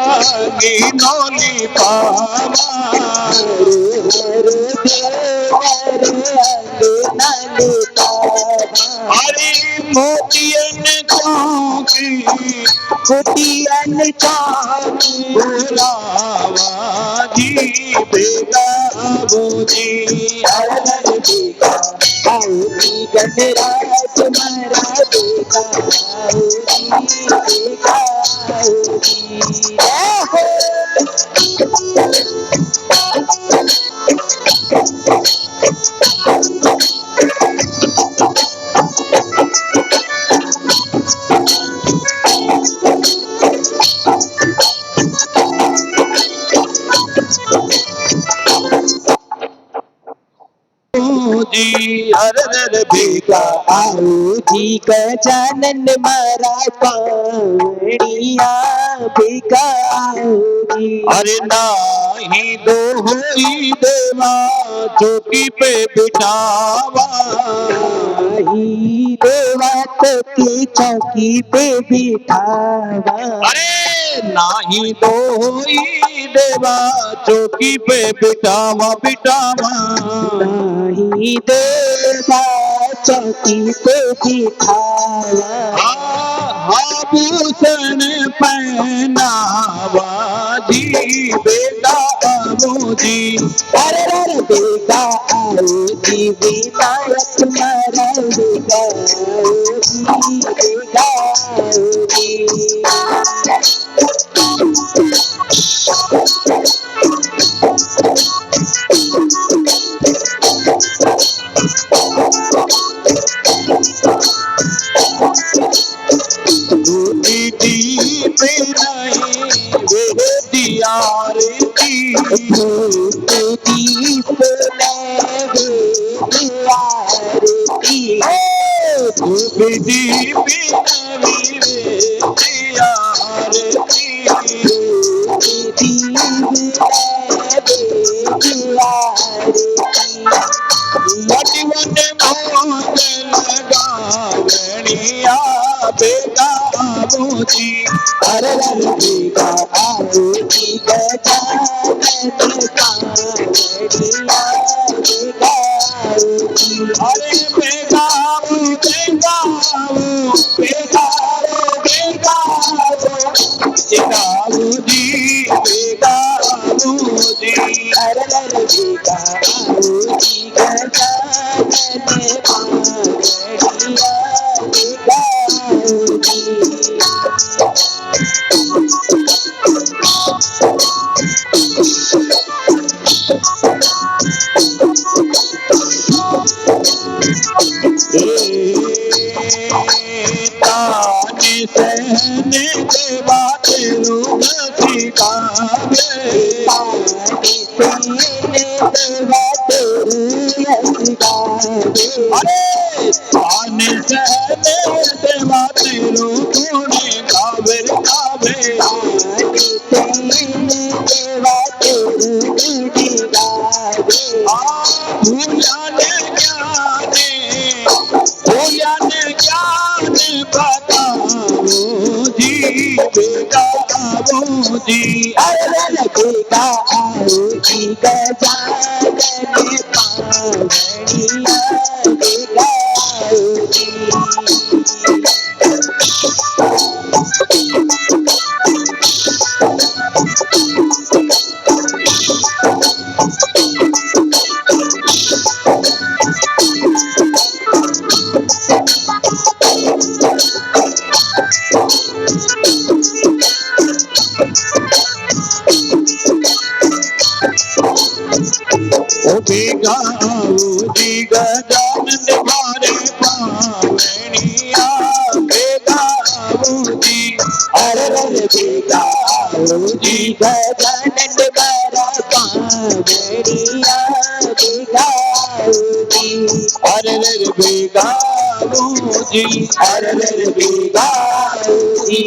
नोली पावा हरे मोतियन चौकी मोतियन चौकी बुलावा जी बेगावो जी गणराज तुम्हारा जी हर हर बेगा आओ जी गजानन मारा पाणिया बेगा आओ जी अरे नाही दो होई देवा चौकी पे बिठावा ही देवा की चौकी पे बिठावा अरे नाही दो होई देवा चौकी पे बिठावा बिठावा नहीं देवा चौकी पे बिठावा आभूषण पहनावा जी बेटा आओ जी अरे अरे बेटा आओ जी विनायक मारा बेटा आओ जी बेटा आओ जी जी अरे बेगा आओ जी गजानन कावड़िया बेगा आओ जी अरे बेगा आओ बेगा आओ बेगा आओ बेगा आओ जी बेगा आओ जी अरे बेगा आओ जी गजानन कावड़िया बेगा आओ जी ताने सहने देवा तेरू सिखावे ताने सहने देवा तेरू सिखावे अरे ताने सहने देवा तेरू गुणे गावे गावे ताने सहने देवा तेरू गुणे गावे भूलाने ज्ञाने भूलाने ज्ञान बताओ जी बेगा आओ जी अरे बेगा आओ जी गजानन पावड़िया बेगा आओ जी बेगा आओ जी गजानन मारे पावड़िया बेगा आओ जी अरे बेगा आओ जी गजानन मारा पावड़िया बेगा आओ जी अरे बेगा आओ जी अरे बेगा आओ जी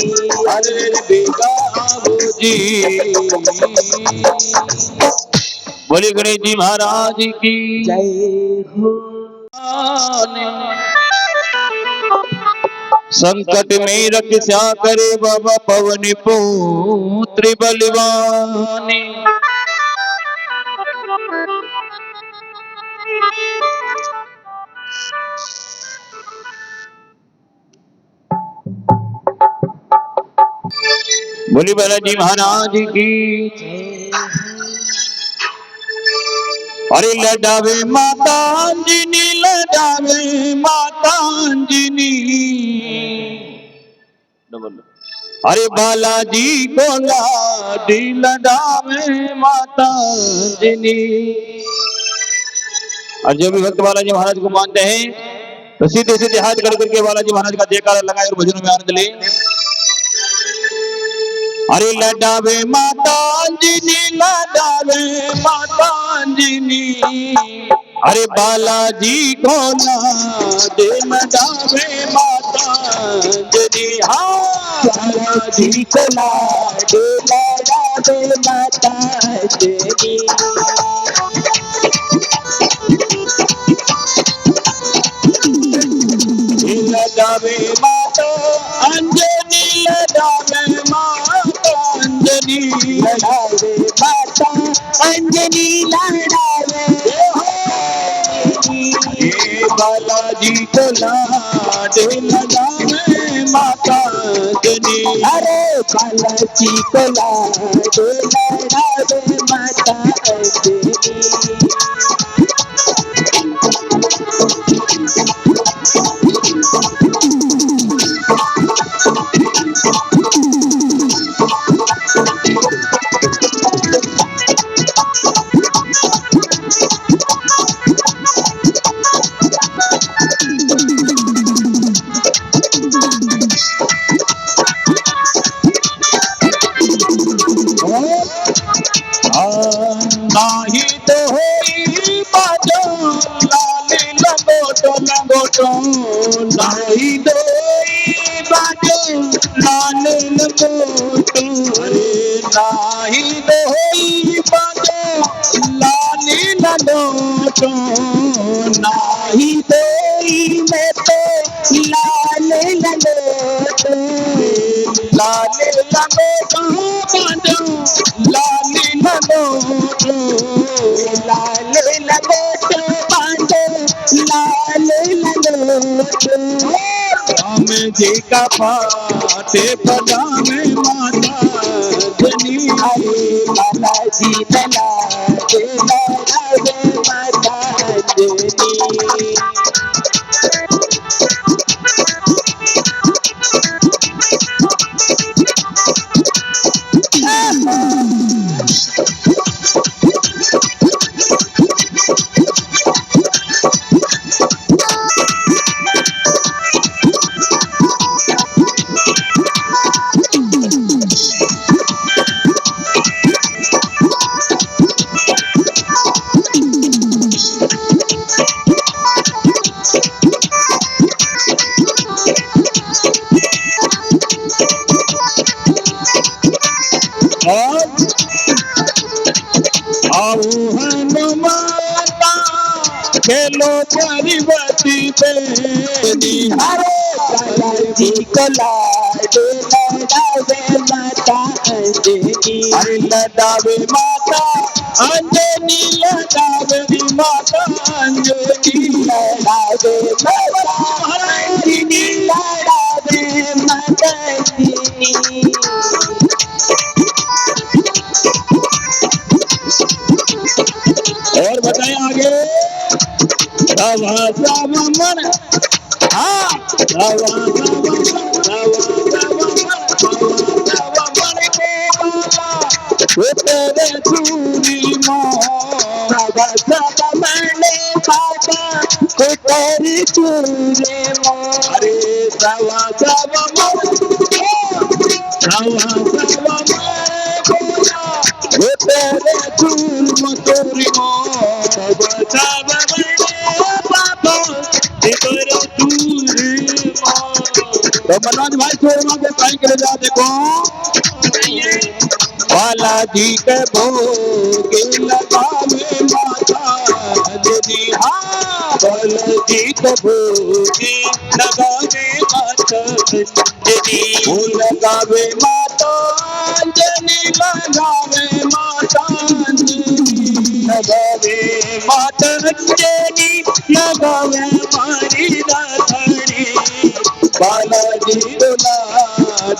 अरे बेगा आओ जी बोले गणेश जी महाराज की जय हो। संकट में रक्षा करे बाबा पवन पुत्र बलवानी। बोली बालाजी महाराज की। अरे लडावे माता अंजनी, लडावे माता अंजनी। अरे बालाजी को लाडी लडावे माता अंजनी। और जो भी भक्त बालाजी महाराज को मानते हैं तो सीधे सीधे हाथ कर करके बालाजी महाराज का जयकारा लगाए और भजनों में आनंद ले। अरे लडावे माता अंजनी, लडावे माता अंजनी। अरे बालाजी को लाडे लडावे माता अंजनी। हाँ बालाजी को लाडे लडावे माता अंजनी। लडावे माता अंजनी, लडावे माता अंजनी। लडावे माता अंजनी, लडावे बालाजी को लाडे लडावे माता अंजनी। अरे बालाजी को लाडे लडावे माता अंजनी। नाही तो होई बाजो लाली लंगोटो लंगोटो। नाही तो होई बाजो लाली लंगोटो। अरे नाही तो होई बाजो लाली लंगोटो। नाही तो होई मैं तो लाली लंगोटो। लाली लंगोटो बाजो लाली लंगोटो। लाली लंगोटो बांधो लाली लंगोटो। राम जी का पाटे बजावे माता अंजनी। अरे बालाजी लडावे लडावे माता अंजनी। खेलो परिवती पे। अरे बालाजी को लाडे लडावे माता अंजनी। अरे लडावे माता अंजनी, लडावे माता अंजनी। लडावे माता अंजनी, लडावे माता अंजनी। और बताएं आगे। सवा सवा मन, हाँ सवा सवा मन, सवा सवा मन के बाला तेरे चूड़ी माँ। सवा सवा मन बाबा तेरी चूड़ी माँ। अरे सवा सवा मन, सवा सवा मन तेरे चूड़ी मतोरी माँ। सवा सवा तो मनोज भाई छोड़ना के साइन करे जा। देखो बालाजी के भोग लगावे माता अंजनी। हाँ बालाजी के भोग लगावे माता अंजनी लगावे माता अंजनी लगावे माता अंजनी लगावे माता अंजनी लगावे मारी राधड़ी बालाजी दुला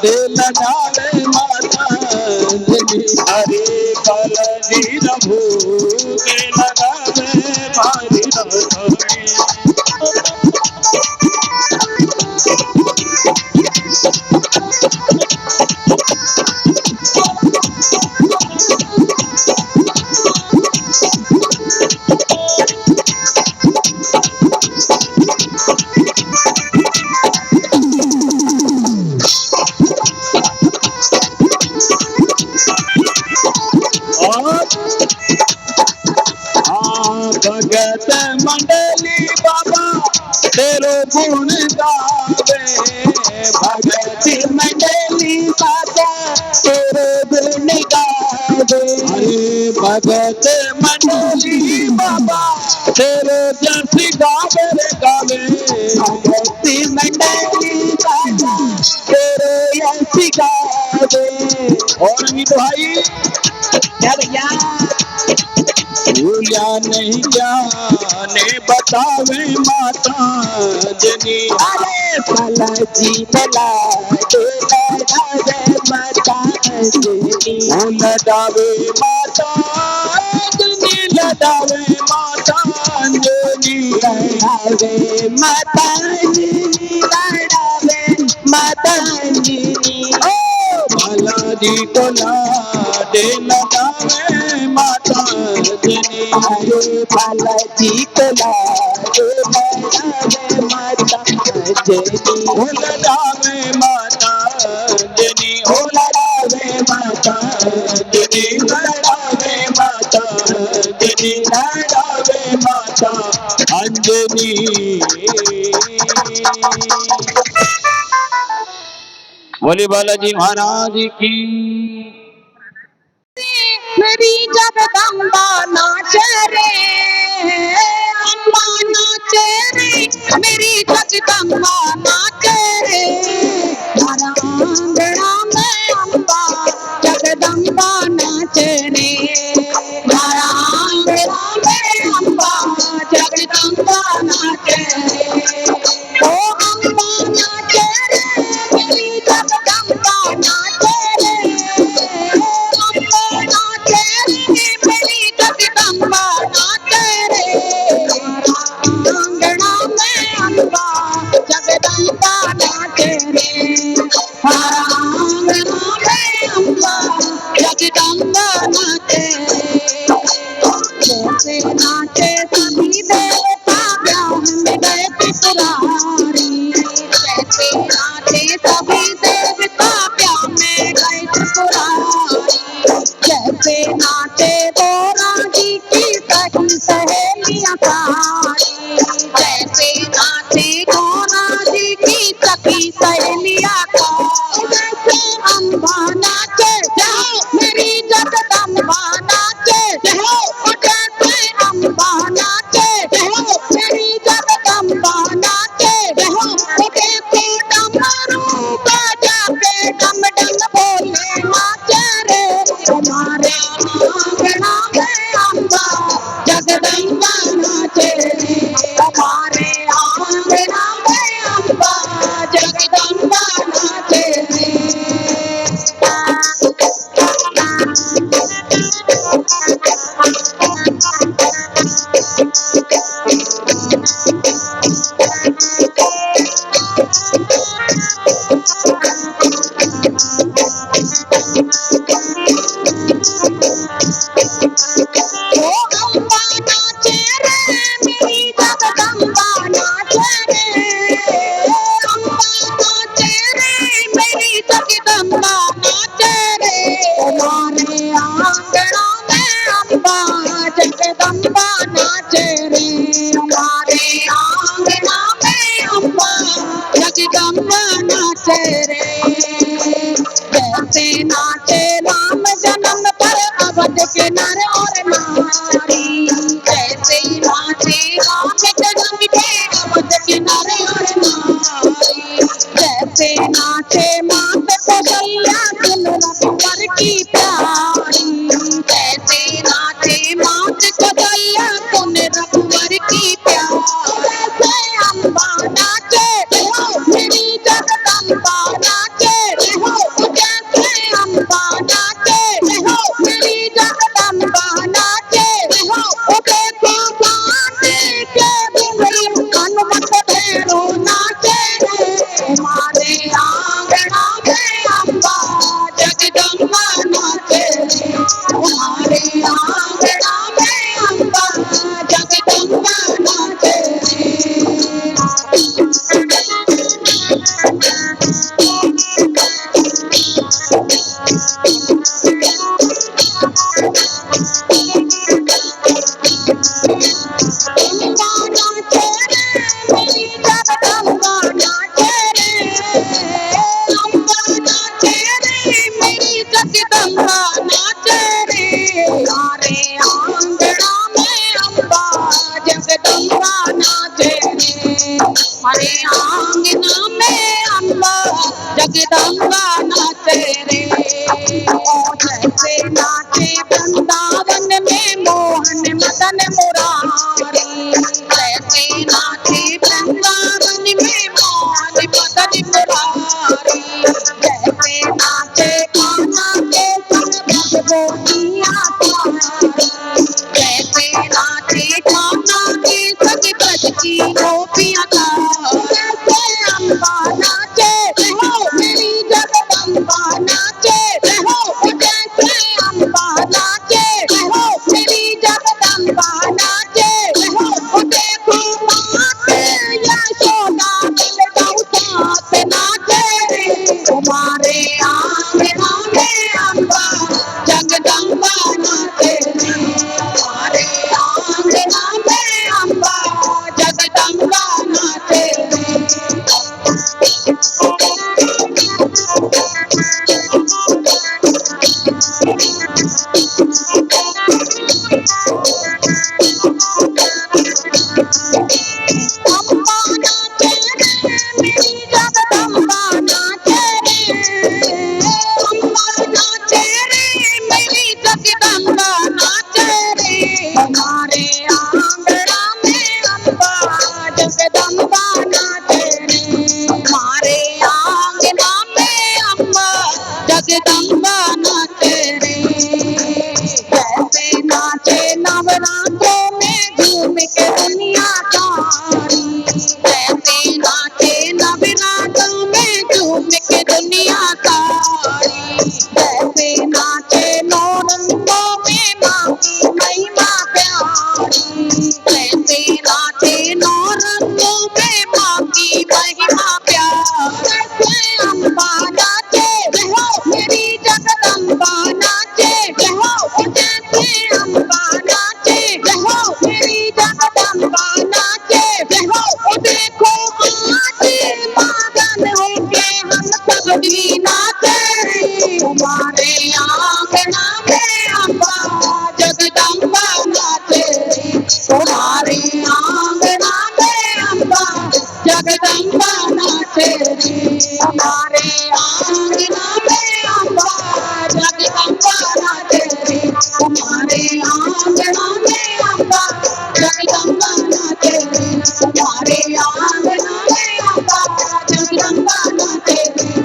दे लगावे माता अंजनी अरे बालाजी रघु के लगावे मारी राधड़ी भगत मंडली बाबा तेरो गुण गावे भगत मंडली बाबा तेरो गुण गावे भगत मंडली बाबा तेरो जस गावे रे गावे भगत मंडली बाबा तेरो यश गावे और अमित भाई क्या भैया भूलिया नहीं जाने बतावे माता अंजनी अरे बालाजी बला लगावे माता अंजनी लगावे माता अंजनी लगावे माता अंजनी लगावे माता अंजनी लगावे माता अंजनी ओ बालाजी बला लगावे माता अंजनी हरे बालाजी कला लगावे माता अंजनी हो लगावे माता अंजनी हो लगावे माता अंजनी लगावे माता अंजनी लगावे माता अंजनी बोले बालाजी महाराज की मेरी जगदम्बा नाचे रे अम्बा नाचे रे मेरी जगदम्बा नाचे रे हरा आंगना में अम्बा जगदम्बा नाचे रे हरा आंगना में अम्बा जगदम्बा नाचे रे ओ अम्बा नाचे रे मेरी जगदम्बा नाचे रे मेरी जगदम्बा नाचे रे आंगना में अम्बा जगदम्बा नाचे रे आंगना में अम्बा जगदम्बा नाचे जैसे नाचे सभी देवता ब्याह में गए त्रिपुरारी जैसे नाचे सभी देवता ब्याह में गए त्रिपुरारी जैसे नाचे गोरा जी की सखी सहेलियां सारी जैसे नाचे गोरा जी की सखी सहेलियां जैसे अम्बा नाचे जाओ मेरी जगदम्बा नाचे जाओ जैसे अम्बा नाचे जाओ मेरी जगदम्बा नाचे जाओ जैसे डमरू बजा के डम डम बोले नाचे रे हमारे आंगना में अम्बा जगदम्बा नाचे रे हमारे आंगना में अम्बा जगदम्बा नाचे रे जगदम्बा नाचे रे हमारे आंगना में अम्बा जगदम्बा नाचे रे जैसे नाचे राम जन्म पर अवध के नर और नारी जैसे नाचे राम जन्म के अवध के नर और नारी गोपियाँ कैसे नाचे ठाना के सज ब्रज की गोपियाँ कैसे अम्बा नाचे रहो मेरी जगदम्बा नाचे रहो कैसे अम्बा नाचे रहो मेरी जगदम्बा नाचे रहो देखो नाचे यशोदा बलदाऊ साथ नाचे तुम्हारे आंगना में अम्बा जगदम्बा नाचे हमारे आंगना में अम्बा जगदम्बा नाचे अम्बा नाचे रे मेरी जगदम्बा नाचे रे अम्बा नाचे रे मेरी जगदम्बा नाचे रे हमारे आंगना में अम्बा जगदम्बा नाचे रे हमारे आंगना में अम्बा जगदम्बा नाचे रे कैसे नाचे नवरात्रों में झूम के दुनिया सारी कैसे नाचे नवरात्रों में झूम के दुनिया सारी कैसे नाचे नौरंगों में माँ की महिमा प्यारी कैसे नाचे नौरंगों में माँ की महिमा प्यारी कैसे अम्बा नाचे रहो मेरी जगदम्बा नाचे रहो कैसे अम्बा नाचे रहो मेरी जगदम्बा नाचे रहो देखो आज मगन होके हम सब भी नाचे तुम्हारे आंगना में अम्बा जगदम्बा नाचे तुम्हारे आंगना में अम्बा जगदम्बा नाचे हमारे आंगना में अम्बा जगदम्बा नाचे हमारे आंगना में अम्बा जगदम्बा नाचे हमारे आंगना में अम्बा जगदम्बा नाचे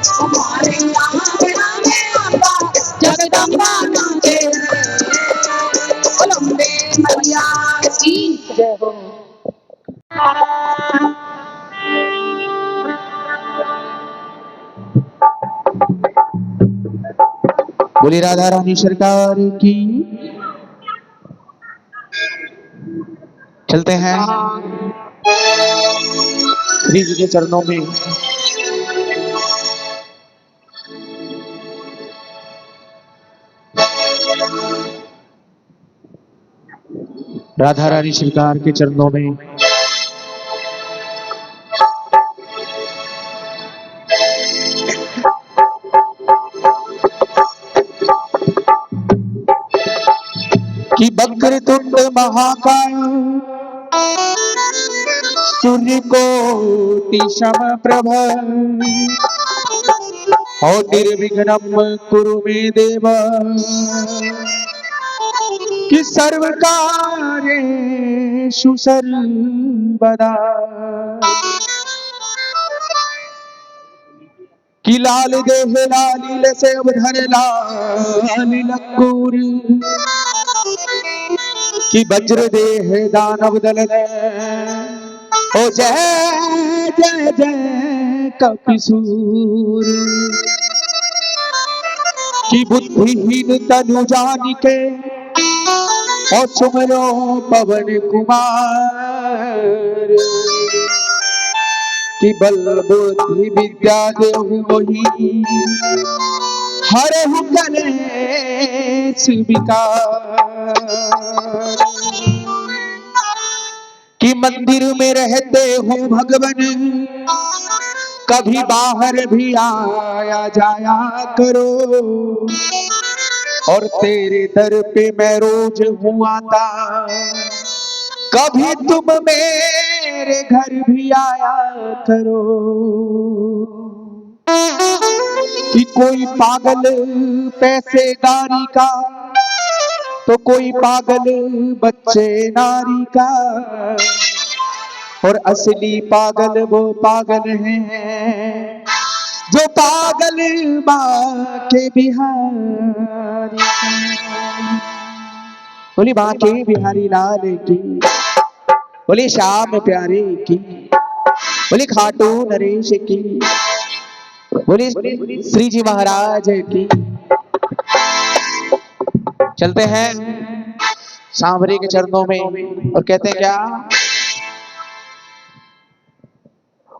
हमारे आंगना में अम्बा जगदम्बा नाचे अम्बे मैया की जय हो। बोली राधा रानी सरकार की। चलते हैं श्री जी के चरणों में। राधा रानी सरकार के चरणों में कि वक्रतुंड महाकाय सूर्यकोटि समप्रभ और निर्विघ्नं कुरु मे देव कि सर्वकार्येषु सर्वदा कि लाल देह लालिल से अवधर लाल लंगूर कि वज्र देह दानव दल ओ जय जय जय कपिसूर कि बुद्धिहीन तनु जानिके और सुमरो पवन कुमार कि बल बुद्धि विद्या देहु मोहि हरहु कलेश विकार कि मंदिर में रहते हो भगवन कभी बाहर भी आया जाया करो और तेरे दर पे मैं रोज हूँ आता कभी तुम मेरे घर भी आया करो कि कोई पागल पैसेदारी का तो कोई पागल बच्चे नारी का और असली पागल वो पागल हैं जो पागल माँ के बिहारी बोली बांके बिहारी लाल की, बोली श्याम प्यारे की, बोली खाटू नरेश की, बोली श्री जी महाराज की। चलते हैं सांवरे के चरणों में और कहते हैं क्या,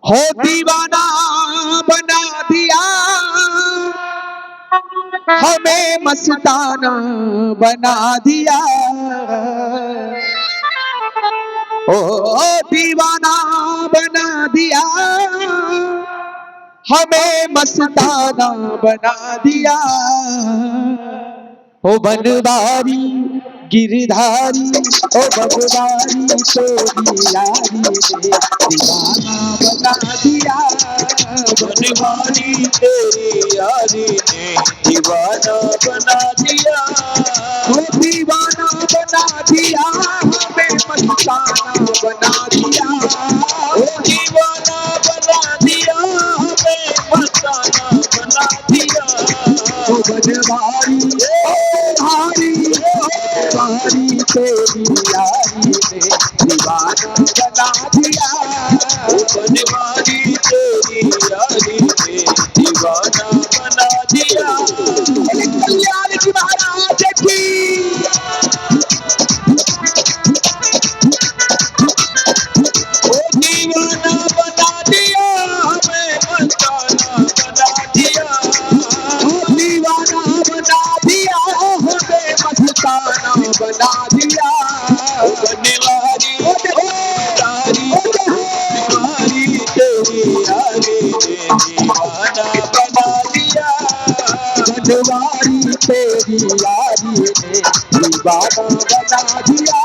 हो दीवाना बना दिया हमें, मस्ताना बना दिया, ओ दीवाना बना दिया हमें, मस्ताना बना दिया, ओ बनवारी गिरधारी, ओ बनवारी तेरी यारी ने दीवाना बना दिया, बनवारी तेरी यारी ने दीवाना बना दिया, ओ दीवाना बना दिया हमें, मस्ताना बना दिया, ओ दीवाना बना दिया हमें, मस्ताना बना दिया, ओ बनवारी हारी हारी तेरी यारी ने दीवाना बना दिया, ओ बनवारी तेरी यारी ने दीवाना बना दिया। कल्याण की महाराज की, ओ दीवाना बना दिया हमें, मस्ताना बना दिया, ओ दीवाना बना दिया हमें, मस्ताना बना दिया, ओ बनवारी बनवारी तेरी यारी ने दीवाना बना दिया, बनवारी तेरी यारी ने दीवाना बना दिया।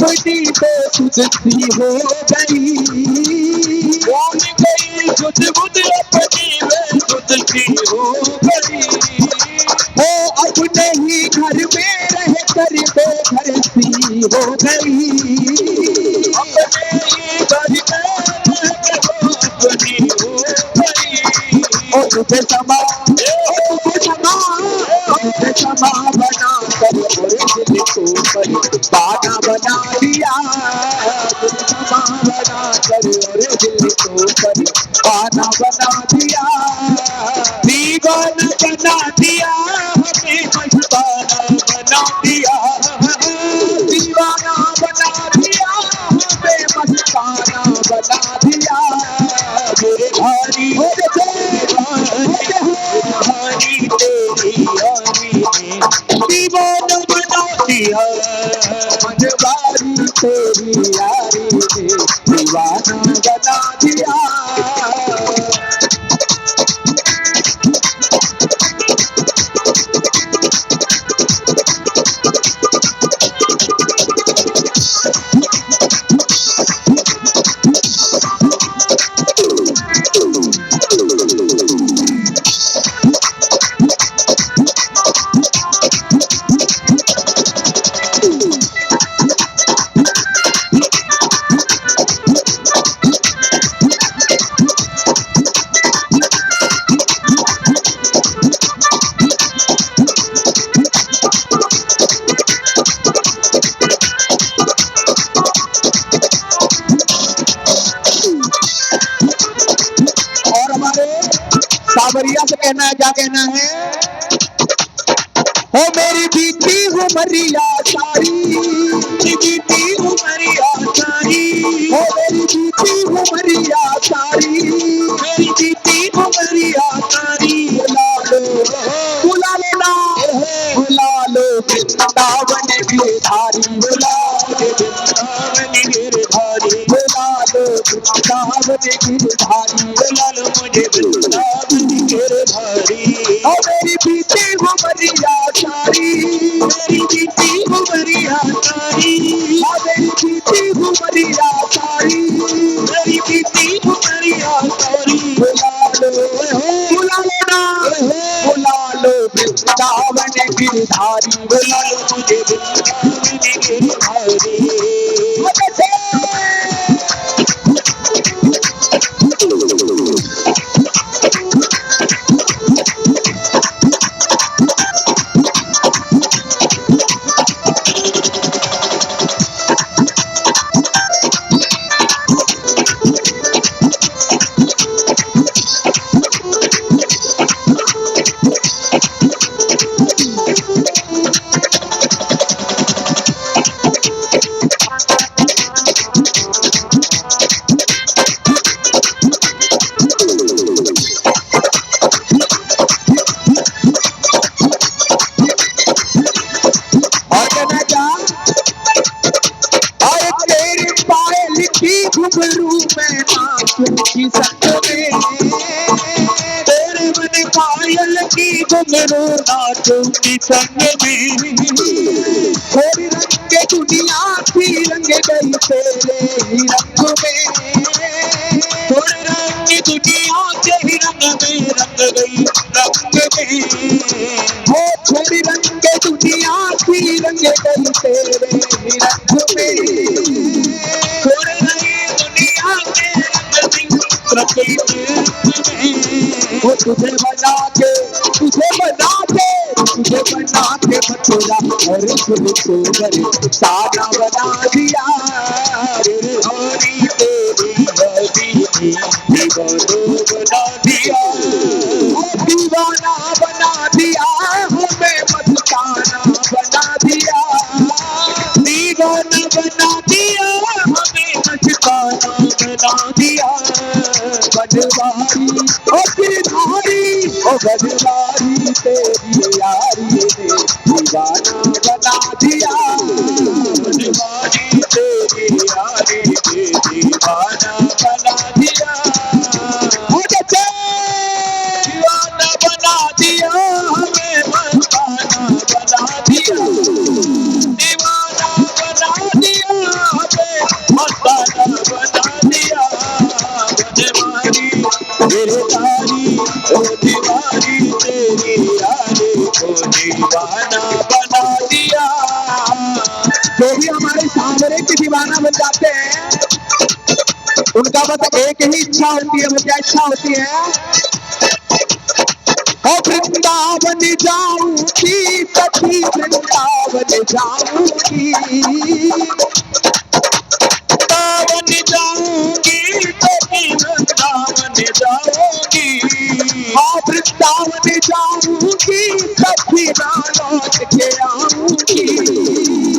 अपनी बेसुधी हो गई, कौन गई सुध बुध अपनी बेसुधी हो गई, हो अपने ही घर में रह कर बेघर सी हो गई, अपने ही घर में रह कर अपनी हो गई, और तुझे समा बना कर और दिल को बाना बना दिया, समा बना कर और दिल को बाना बना दिया, दीवाना बना दिया हमें, मस्ताना बना दिया, दीवाना बना दिया हमें, मस्ताना बना दिया, मेरे भारी भारी तेरी यारी ने दीवाना बना दिया, बनवारी तेरी यारी ने दीवाना बना दिया। सावरिया से कहना है, क्या कहना है, हो मेरी बीती उमरिया सारी, बीती उमरिया सारी, हो मेरी बीती उमरिया सारी, मेरी बीती उमरिया सारी, बुला लेना बुला लो वृंदावन गिरधारी, बुला वृंदावन गिरधारी, वृंदावन गिरधारी, लाल मुझे वृंदावन गिरधारी। और मेरी बीती उमरिया सारी, मेरी बीती उमरिया सारी, और मेरी बीती उमरिया सारी, मेरी बीती उमरिया सारी। बुला लो ना, बुला लो वृंदावन गिरधारी, लाल मुझे वृंदावन गिरधारी। घुंघरू में नाचूं की संग में, तेरे मन पायल की घुंघरू नाचूं की संग में। थोड़ी रंग के दुनिया थी रंग गई तेरे ही रंग में, थोड़े रंग की दुनिया के ही रंग में रंग गई रंग में। हो थोड़ी रंग के दुनिया थी रंग गई तेरे ही रंग में, थोड़े रंग दुनिया के रंग में रंग गई तेरे में। वो तुझे बना के मथुरा और तुझको साना बना दिया, हरी तेरी हरी दीवानो बना दिया, दीवाना बना दिया, हमें मस्ताना बना दिया, दीवाना बना दिया, हमें मस्ताना बना दिया। बनवारी ओ गिरधारी, ओ बनवारी तेरी यारी ने दीवाना बना दिया, बनवारी तेरी यारी ने दीवाना बना दिया। दीवाना बना दिया, हमें मस्ताना बना दिया, दीवाना बना दिया, हमें मस्ताना बना दिया। बनवारी गिरधारी ओ दीवारी तेरी यारी को दीवाना बना दिया। जो भी हमारे सामने की दीवाना बन जाते हैं, उनका बस एक ही इच्छा होती है। वो क्या इच्छा होती है? ओ वृंदावन जाऊंगी सखी, वृंदावन जाऊंगी, वृंदावन जाऊंगी सखी, वृंदावन जाऊंगी, हाँ वृंदावन जाऊंगी सखी, ना लौट के आऊंगी,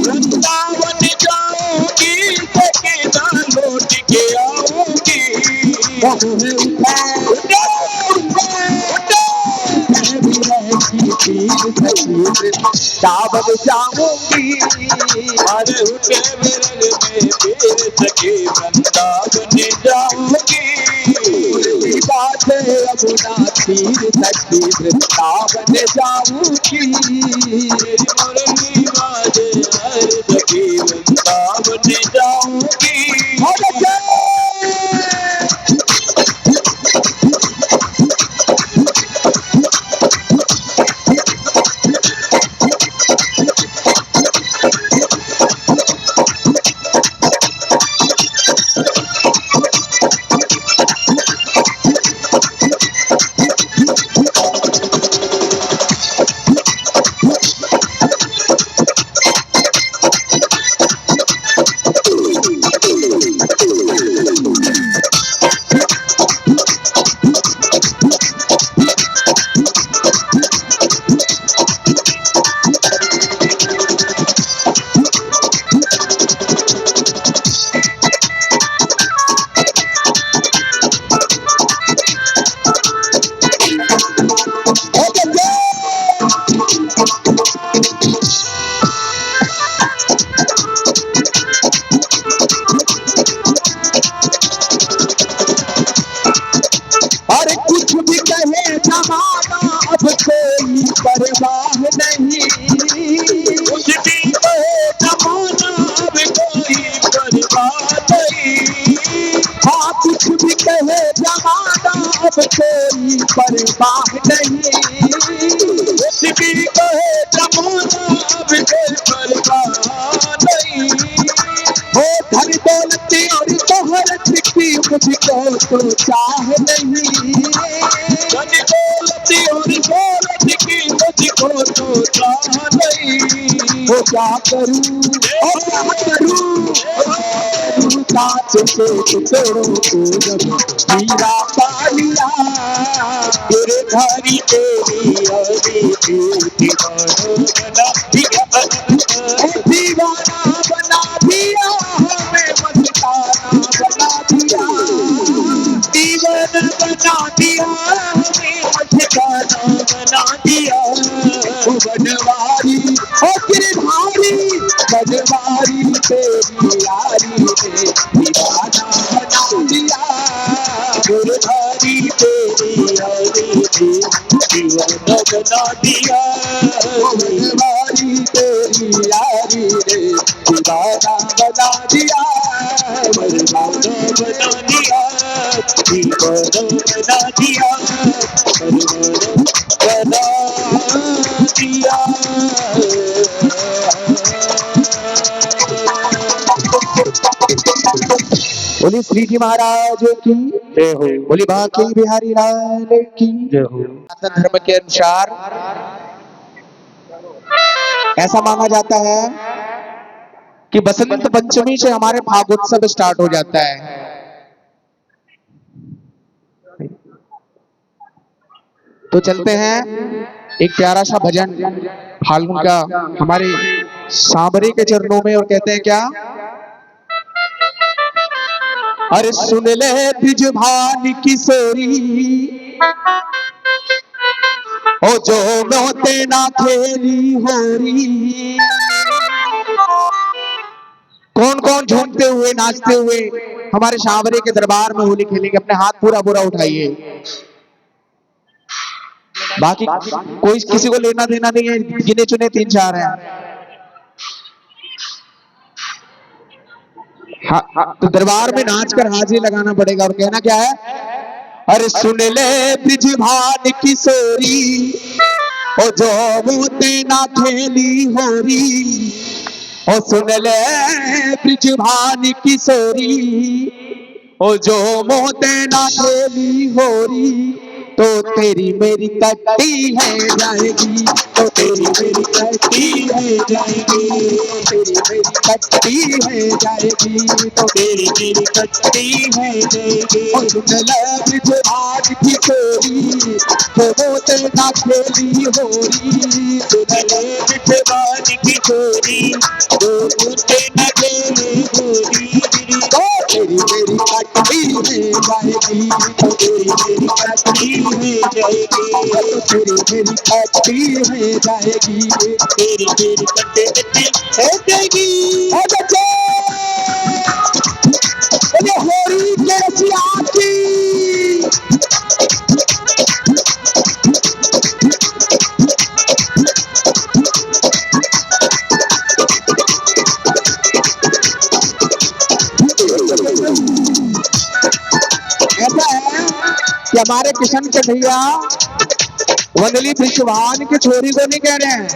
वृंदावन जाऊंगी सखी, ना लौट के आऊंगी। वृंदावन जाऊंगी, अरे उठे विरल में फिर सखी, वृंदावन जाऊंगी। बात यमुना तीर सखी, वृंदावन जाऊंगी, मुरली बाजे हर सखी, वृंदावन जाऊंगी। बर्बाद नहीं। हाँ कुछ भी कहे जमाना अब कोई परवाह नहीं। कुछ भी कहे जमाना अब कोई परवाह नहीं। हो धन दौलत और शोहरत की मुझको तो चाह नहीं। धन दौलत और शोहरत की मुझको तो चाह नहीं। वो क्या करूं और क्या करूं कांच से टुकड़ों को जब हीरा पा लिया। तेरे धारी तेरी यारी दीवाना बना दिया। दीवाना बना दिया हमें मस्ताना बना दिया। दीवाना बना दिया हमें मस्ताना बना दिया। बनवारी ओ गिरधारी बनवारी तेरी यारी ने दीवाना बना दिया। गिरधारी तेरी यारी दीवाना बना दिया। बनवारी तेरी यारी ने दीवाना बना दिया। दीवाना बना दिया। दीवाना बना दिया। बना दिया। बोली श्री जी महाराज की जय हो। बोली बाकी बिहारी लाल की जय हो। सनातन धर्म के अनुसार ऐसा माना जाता है कि बसंत पंचमी से हमारे फागोत्सव स्टार्ट हो जाता है। तो चलते हैं एक प्यारा सा भजन फाल्गुन का हमारे सांबरे के चरणों में और कहते हैं क्या। अरे सुन ले ब्रिजभान किशोरी ओ जो मोते ना खेली होरी। कौन कौन झूमते हुए नाचते हुए हमारे सांवरे के दरबार में होली खेलेंगे। अपने हाथ पूरा पूरा उठाइए। बाकी कोई किसी को लेना देना नहीं है। गिने चुने 3-4 हैं। हाँ, तो दरबार में नाच कर हाजिरी लगाना पड़ेगा और कहना क्या है। अरे सुन ले ब्रिजभान किशोरी ओ जो मोते ना खेली होरी। ओ सुन ले ब्रिजभान किशोरी ओ जो मोते ना खेली होरी। तो तेरी मेरी कट्टी है जाएगी। तो तेरी मेरी कट्टी है जाएगी। तेरी मेरी कट्टी है जाएगी। तो तेरी मेरी कट्टी है जाएगी। और सुन ले ब्रिजभान किशोरी जो मोते ना खेली होरी। सुन ले बिठवान की चोरी दो मुझे न देने गोरी। तो तेरी मेरी कट्टी है जाएगी। तो तेरी मेरी कट्टी है जाएगी। तो तेरी मेरी कट्टी है जाएगी। तेरी मेरी कट्टी कट्टी हो जाएगी। हो बच्चे बोले होरी के रसिया की। ऐसा है कि हमारे किशन के भैया वंदली ब्रिजभान की छोरी को नहीं कह रहे हैं।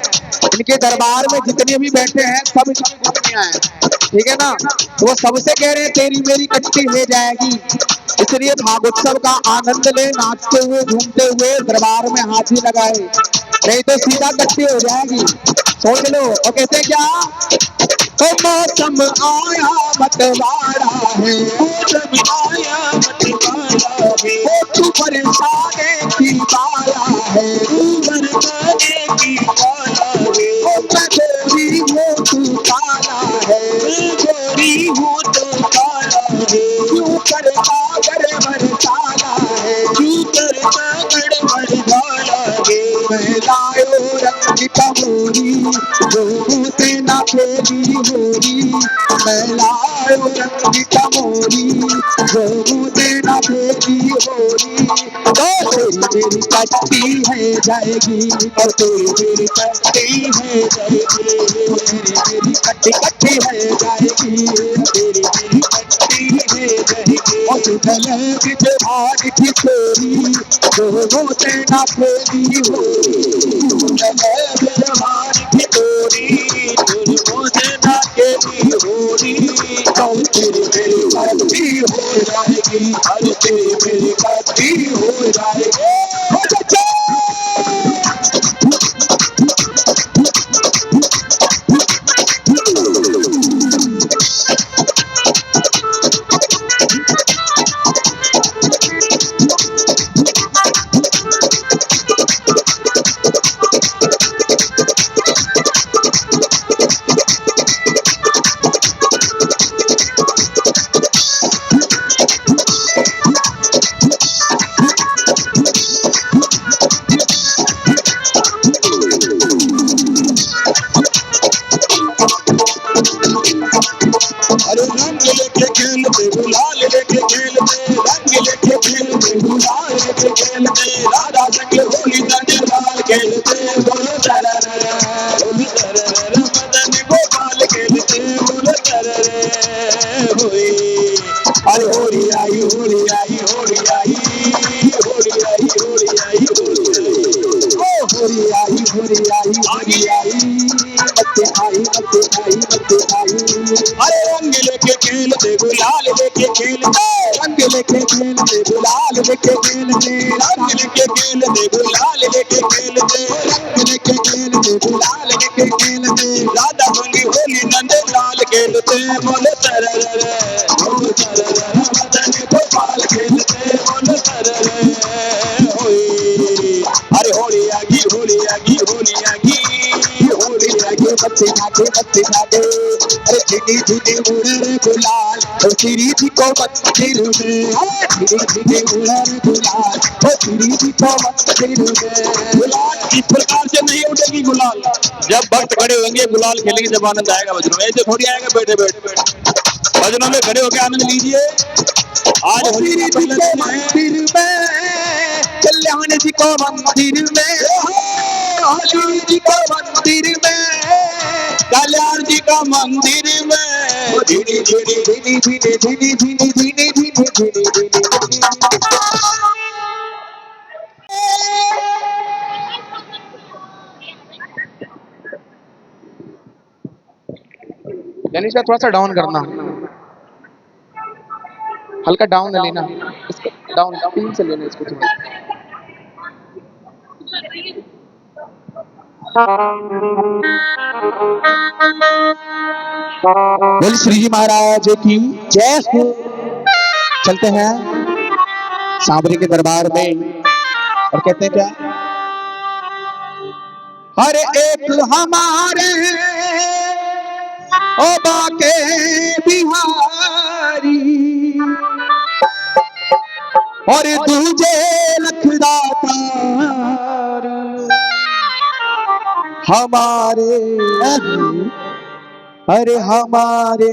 इनके दरबार में जितने भी बैठे हैं सब इनकी पत्नियां हैं। ठीक है ना। तो वो सबसे कह रहे हैं तेरी मेरी कट्टी हो जाएगी। इसलिए भागोत्सव का आनंद ले नाचते हुए घूमते हुए दरबार में हाजिरी लगाए। नहीं तो सीधा कट्टी हो जाएगी। सोच लो। और कहते क्या। ओ मौसम आया मतवारा है। मौसम आया मतवाला है। ओ तू बरसाने की बाला है। बरसाने की बाला है। ओ मैं गोरी हो तू काला है। गोरी हूँ तो काला है। क्यों करता गड़बड़ काला है। क्यों करता गड़बड़ काला है। मैं लायो रंग कमोरी जो मुझसे ना खेली होरी। मैं लायो रंग कमोरी जो मुझसे ना खेली होरी। तो तेरी मेरी कट्टी है जाएगी। और तेरी मेरी कट्टी है जाएगी। तेरी मेरी कट्टी कट्टी है जाएगी। तेरी सुनले बिजभान की चोरी दोनों से ना खेली हो सुनले बिजभान की चोरी दोनों से ना खेली होरी तो तेरी मेरी गलती हो जाएगी हर तेरी मेरी गलती हो जाएगी अरे रंग लेके खेलते गुलाल लेके खेलते रंग लेके खेलते गुलाल लेके खेलते राधा संग होली संग लाल खेलते बोलो तररे मदन गोपाल खेलते बोलो तररे होई अरे होली आई होली आई होली आई होली आई होली आई ओ होली आई होली आई होली आई मत्ते आई मत्ते आई मत्ते आई अरे रंग लेके खेलते गुलाल लेके खेलते रंग लेके खेलते गुलाल लेके खेलते रंग लेके खेलते गुलाल लेके खेलते रंग लेके खेलते गुलाल लेके खेलते राधा संगी होली नंद लाल खेलते बोले तररे मदन गोपाल खेलते बोले तररे होई अरे होली आगी होली आगी होली आगी होली आगी बच्चे नाचे अरे धीरे धीरे उड़े रे गुलाल ओ तेरी जी को मंदिर में धीरे धीरे उड़े रे गुलाल ओ तेरी जी को मंदिर में गुलाल इस प्रकार से नहीं उड़ेगी गुलाल जब भक्त खड़े होंगे गुलाल खेलेंगे जब आनंद आएगा भजनों में ऐसे थोड़ी आएगा बैठे बैठे भजनों में खड़े होकर आनंद लीजिए आज होली का पहला दिन है कल्याण जी को मंदिर में होली जी को मंदिर में कल्याण जी का मंदिर में धीरे धीरे धीरे धीरे धीरे धीरे धीरे धीरे धीरे यानी इसका थोड़ा सा डाउन करना हल्का डाउन लेना इसको डाउन 3 से लेना इसको थोड़ा बोल श्री जी महाराज की जय हो चलते हैं सांवरे के दरबार में और कहते हैं क्या हर एक हमारे ओ बाके बिहारी और दूजे लखदातार हमारे अरे हमारे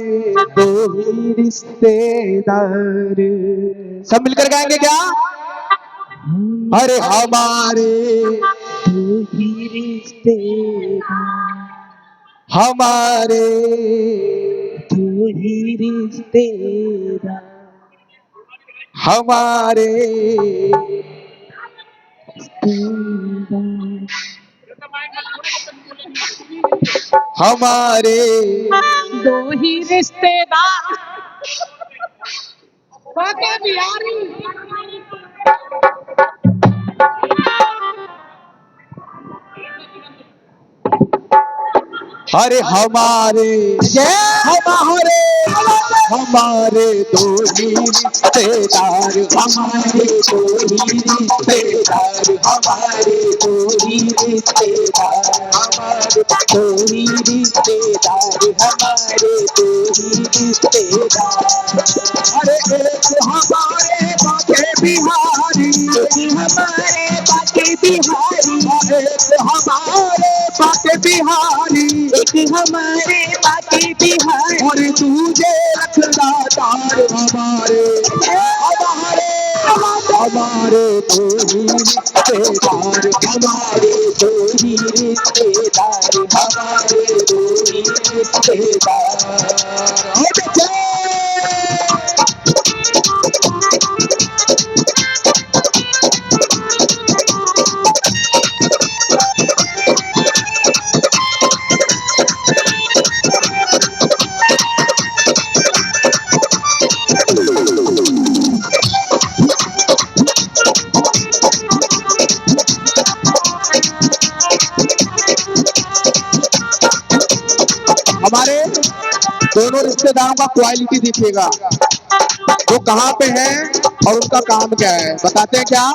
दो ही रिश्तेदार सब मिलकर गाएंगे क्या अरे हमारे दो ही रिश्तेदार हमारे दो ही रिश्तेदार हमारे हमारे दो ही रिश्तेदार बाके बिहारी अरे हमारे हमारे दो ही रिश्तेदार हमारे दो ही रिश्तेदार हमारे दो ही रिश्तेदार हमारे दो ही रिश्तेदार हमारे दो ही रिश्तेदार अरे एक हमारे बाके बिहारी एक हमारे बाके बिहारी एक हमारे बाके बिहारी एक हमारे बाके बिहारी और तुझे रखना तार हमारे हमारे दो ही रिश्तेदार हमारे दो ही रिश्तेदार हमारे दो ही रिश्तेदार रिश्तेदारों का क्वालिटी दिखेगा, वो कहाँ पे है और उनका काम क्या है। बताते हैं क्या?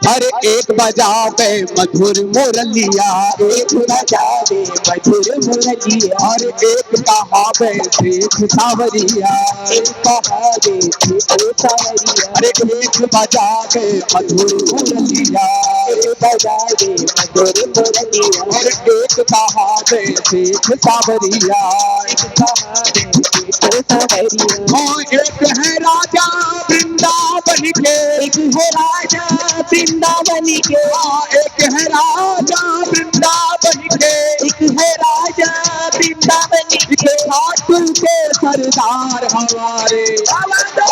अरे एक बजावे मधुर मुरलिया, एक बजावे मधुर मुरलिया, और एक कहावे शेख सावरिया, एक कहावे शेख सावरिया। अरे एक बजावे मधुर मुरलिया, एक बजावे मधुर मुरलिया, और एक कहावे शेख सावरिया। एक कहावे शेख सावरिया। हाँ, एक है राजा वृंदावन के, एक है राजा वृंदावन के, हाँ, एक है राजा वृंदावन के, एक है राजा वृंदावन के। खाटू के सरदार हमारे हमारे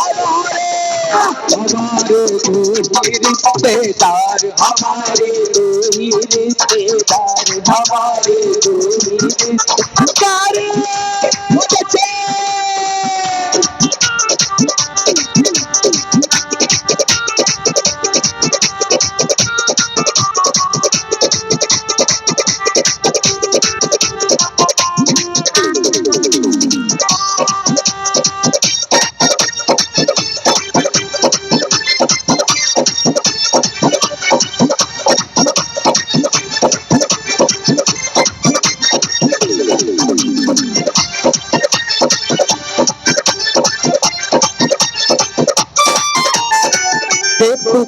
हमारे दो ही रिश्तेदार, हमारे दो ही रिश्तेदार, हमारे दो ही रिश्तेदार। बच्चे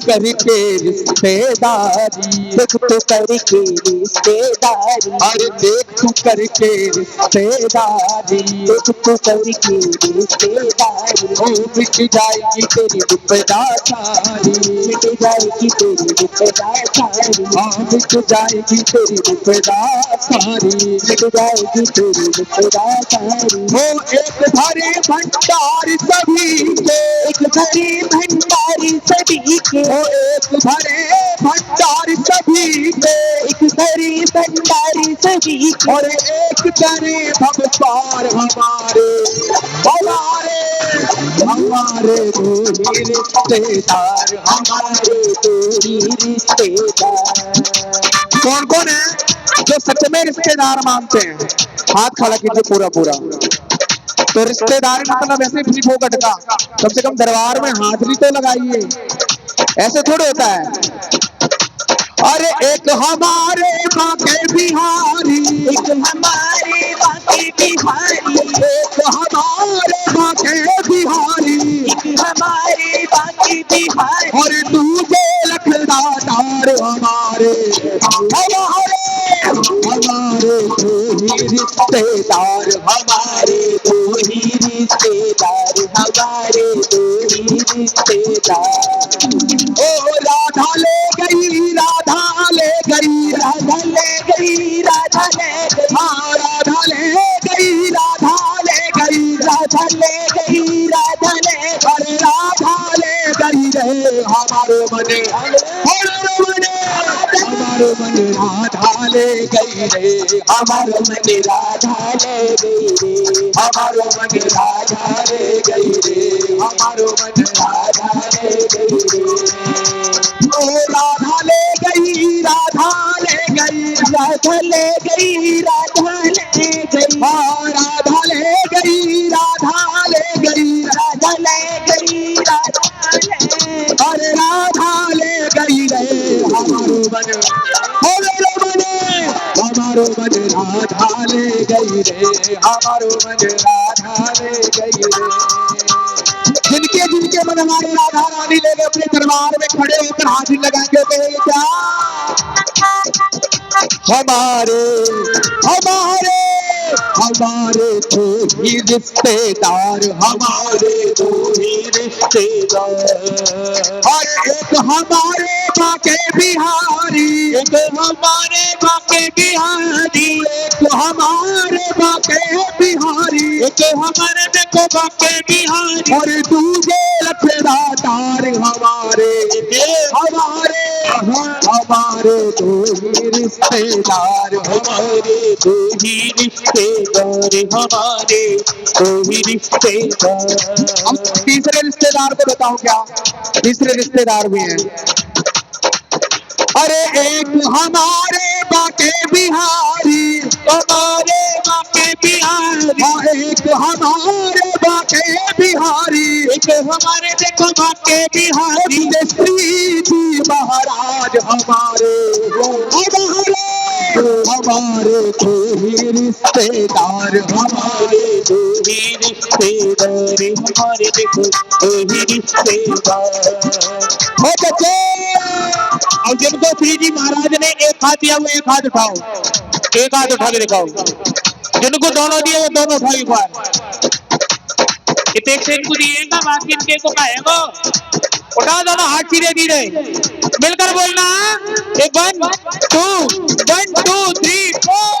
करके रिश्तेदारी, देख तो करके रिश्तेदारी, अरे देख तू करके रिश्तेदारी, देख तो करके रिश्तेदारी। ओ मिट जाएगी तेरी विपदा सारी, मिट जाएगी तेरी विपदा सारी, हाँ मिट जाएगी तेरी विपदा सारी, मिट जाएगी तेरी विपदा सारी। वो एक भरे भंडार सभी के, एक भरे भंडारी सभी के, वो एक भरे भंडार सभी के, एक भरे भंडारी सभी के। और एक करे भगवान हमारे हमारे हमारे दो ही रिश्तेदार, हमारे दो ही रिश्तेदार। कौन कौन है जो सच में रिश्तेदार मानते हैं? हाथ खड़ा कीजिए पूरा पूरा। तो रिश्तेदार मतलब ऐसे भी फोकट का, कम से कम दरबार में हाजिरी तो लगाइए, ऐसे थोड़े होता है। अरे एक हमारे बाके बिहारी, एक हमारे बाके बिहारी, एक हमारे बाके बिहारी, एक हमारे बाके बिहारी। और दूजे लखदार हमारे हमारे हमारे दो ही रिश्तेदार, हमारे दो ही रिश्तेदार, हमारे दो ही रिश्तेदार। ओ राधा ले गई, राधा ले गई, राधा ले गई, राधा ले गई, हाँ राधा ले गई, राधा ले गई, राधा ले गई, राधा ले गई। अरे राधा ले गई रे हमारे मने, हमारे मने, हमारे मने राधा ले गई रे, हमारे मन राधा ले गई रे, हमारे मने राधा ले गई रे, हमारे मने राधा ले गई रे। ओ राधा ले गई, राधा ले गई, राधा ले गई, राधा ले गई, हाँ राधा ले गई, राधा ले गई, राधा ले गई, राधा ले। अरे राधा ले गई रे हमारो मन, हमारो मन, हमारो मन राधा ले गई रे, हमारो मन राधा ले गई रे। जिनके जिनके मन हमारे राधा रानी ले गए अपने दरबार में खड़े होकर हाजिर लगाएंगे तो क्या हमारे हमारे हमारे दो ही रिश्तेदार, हमारे दो ही रिश्तेदार, और एक हमारे बाके बिहारी, एक हमारे बाके बिहारी, एक हमारे बाके बिहारी, एक हमारे देखो बाके बिहारी, और दूजे लखदार हमारे हमारे हमारे दो ही रिश्तेदार, हमारे दो ही रिश्तेदार, हमारे दो ही रिश्तेदार। हम तीसरे रिश्तेदार को बताओ क्या? तीसरे रिश्तेदार भी हैं। अरे एक हमारे बाके बिहारी, हमारे बाके बिहारी, हाँ एक हमारे बाके बिहारी, एक हमारे देखो बाके बिहारी, श्री जी महाराज हमारे हमारे तो ही रिश्तेदार, हमारे दो ही रिश्तेदार, हमारे देखो दो ही रिश्तेदार। और जिनको श्री जी महाराज ने एक हाथ दिया वो एक हाथ उठाओ, एक हाथ उठा के दिखाओ। जिनको दोनों दिए वो दोनों उठाओ एक बार। इतने से इनको दिएगा, बाकी इनके को खाएगा। उठा दोनों हाथ सीधे धीरे मिलकर बोलना। एक 1 2 1 2 3 4।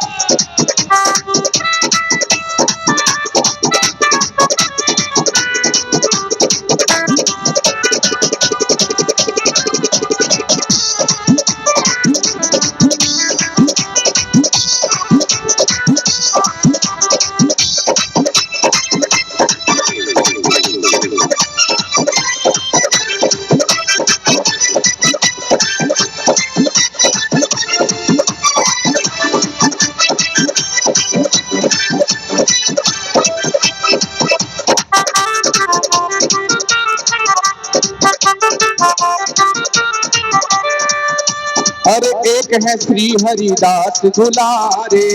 अरे एक है श्री हरिदास दुलारे,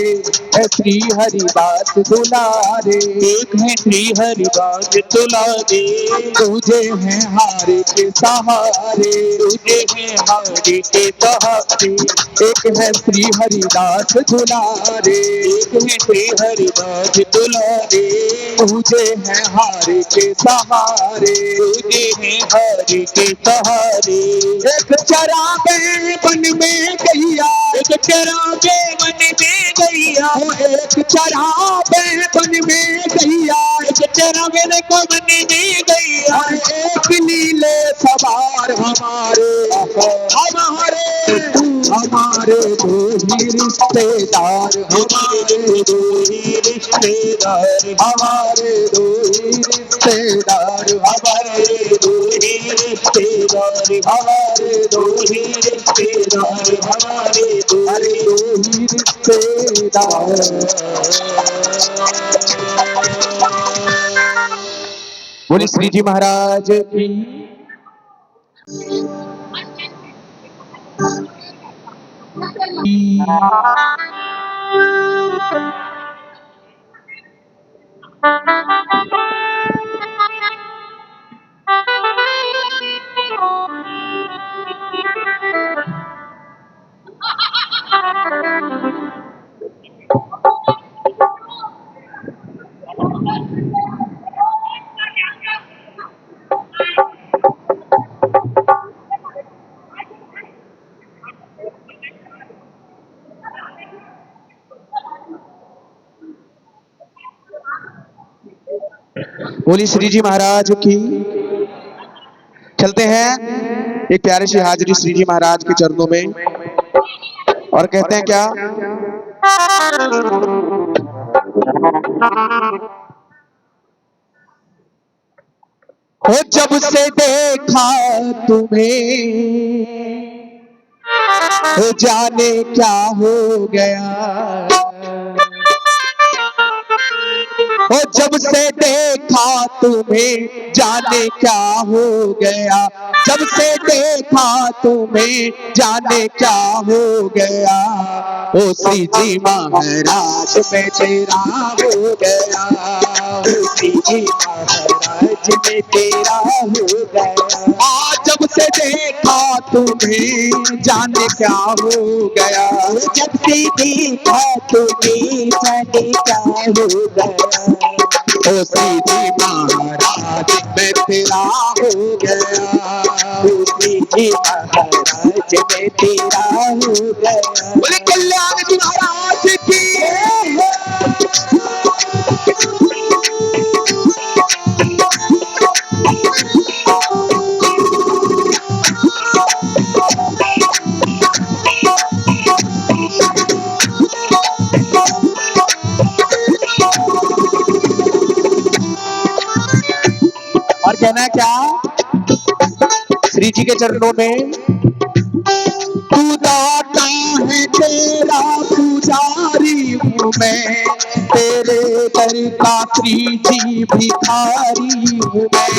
श्री हरिदास दुलारे, एक है श्री हरिदास दुलारे, तुझे हैं हारे के सहारे, तुझे हैं हारे के सहारे। एक है श्री हरिदास दुलारे, एक है श्री हरिदास दुलारे, तुझे हैं हारे के सहारे, तुझे हैं हारे के सहारे। एक चरागे वन में गैया, एक चरागे वन में गैया, एक चरागे वन में गैया, एक चरागे को वन में गैया, एक नीले सवार हमारे हमारे हमारे दो ही रिश्तेदार, हमारे दो ही रिश्तेदार, हमारे दो ही रिश्तेदार, हमारे दो ही रिश्तेदार, हमारे दो ही रिश्तेदार, हमारे दो ही रिश्तेदार। बोले श्री जी महाराज की। बोली श्री जी महाराज की। चलते हैं एक प्यारी सी हाजिरी श्री जी महाराज के चरणों में और कहते हैं क्या। हो जब से देखा तुम्हें हो जाने क्या हो गया, ओ जब से देखा तुम्हें जाने क्या हो गया, जब से देखा तुम्हें जाने क्या हो गया, ओ श्री जी महाराज में तेरा हो गया, ओ श्री जी महाराज में तेरा हो गया। जब से देखा तुम्हें जाने क्या हो गया, जब से देखा तुम्हें जाने क्या हो गया, ओ श्री जी महाराज में तेरा हो गया, ओ श्री जी महाराज में तेरा हो गया। बोले कल्याण जी महाराज की। और कहना क्या श्री जी के चरणों में। तू दाता है तेरा पुजारी हूँ मैं, तेरे दर का त्रिजी भिखारी हूँ मैं।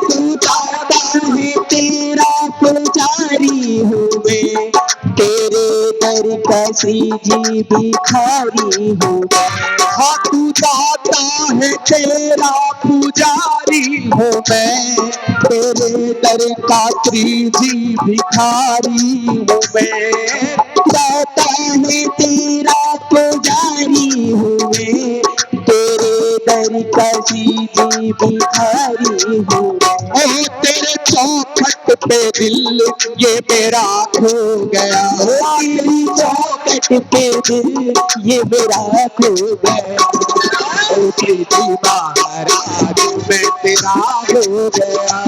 तू दाता है तेरा पुजारी हूँ मैं, तेरे दर का श्रीजी भिखारी हूँ मैं। हाँ तू दाता है तेरा पुजारी हूँ मैं, तेरे दर का त्रिजी भिखारी हूँ मैं। दाता है तेरा पुजारी हूँ मैं, तेरे दर का श्रीजी भिखारी हूँ मैं। ओ तेरे चौखट पे दिल ये मेरा खो गया, तेरी चौखट पे दिल ये मेरा खो गया। ओ प्रीति महाराज मैं तेरा हो गया,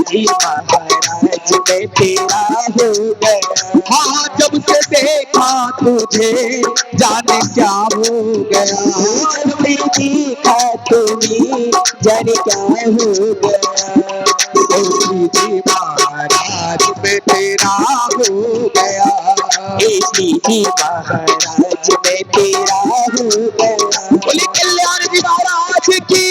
जी महाराज मैं तेरा हो गया। हाँ जब से देखा तुझे जाने क्या हो गया, जब से देखा तुम्हें जाने क्या हो गया। ओ प्रीति महाराज मैं तेरा हो गया। जी महाराज मैं तेरा हो गया। बोले कल्याण जी महाराज की।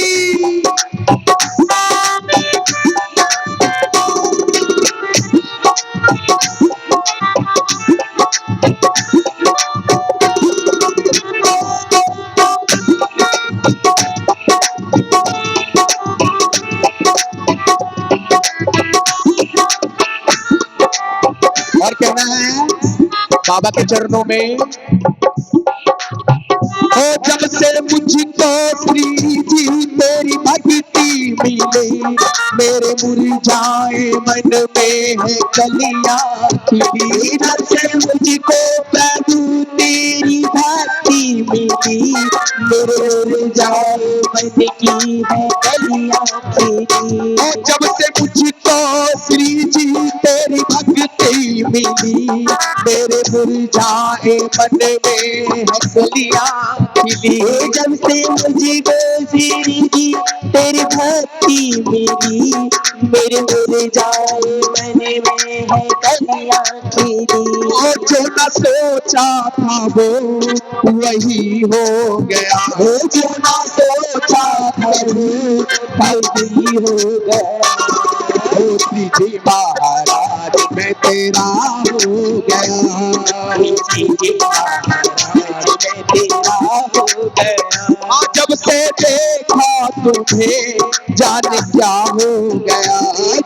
और कहना है बाबा के चरणों में, ओ जब से मुझको श्री जी तेरी भक्ति मिली, मेरे मुरझाए मन में है कलियां खिली। जब से मुझको प्रभु तेरी भक्ति मिली, मेरे जाए मन की है कलियां खिली। ओ जब से मुझको श्री जी तेरी भक्ति मिली, मेरे मुरझाए मन में है कलियां खिली। जब से मुझको श्री जी तेरी भक्ति मिली, मेरे जाए मन में है कलियां खिली। ओ जो न सोचा था वो वही हो गया, ओ जो ना सोचा था वो वही हो गया। ओ श्री जी महाराज मैं तेरा हो गया। जी महाराज मैं तेरा हो गया। हाँ जब से देखा तुम्हें जाने क्या हो गया,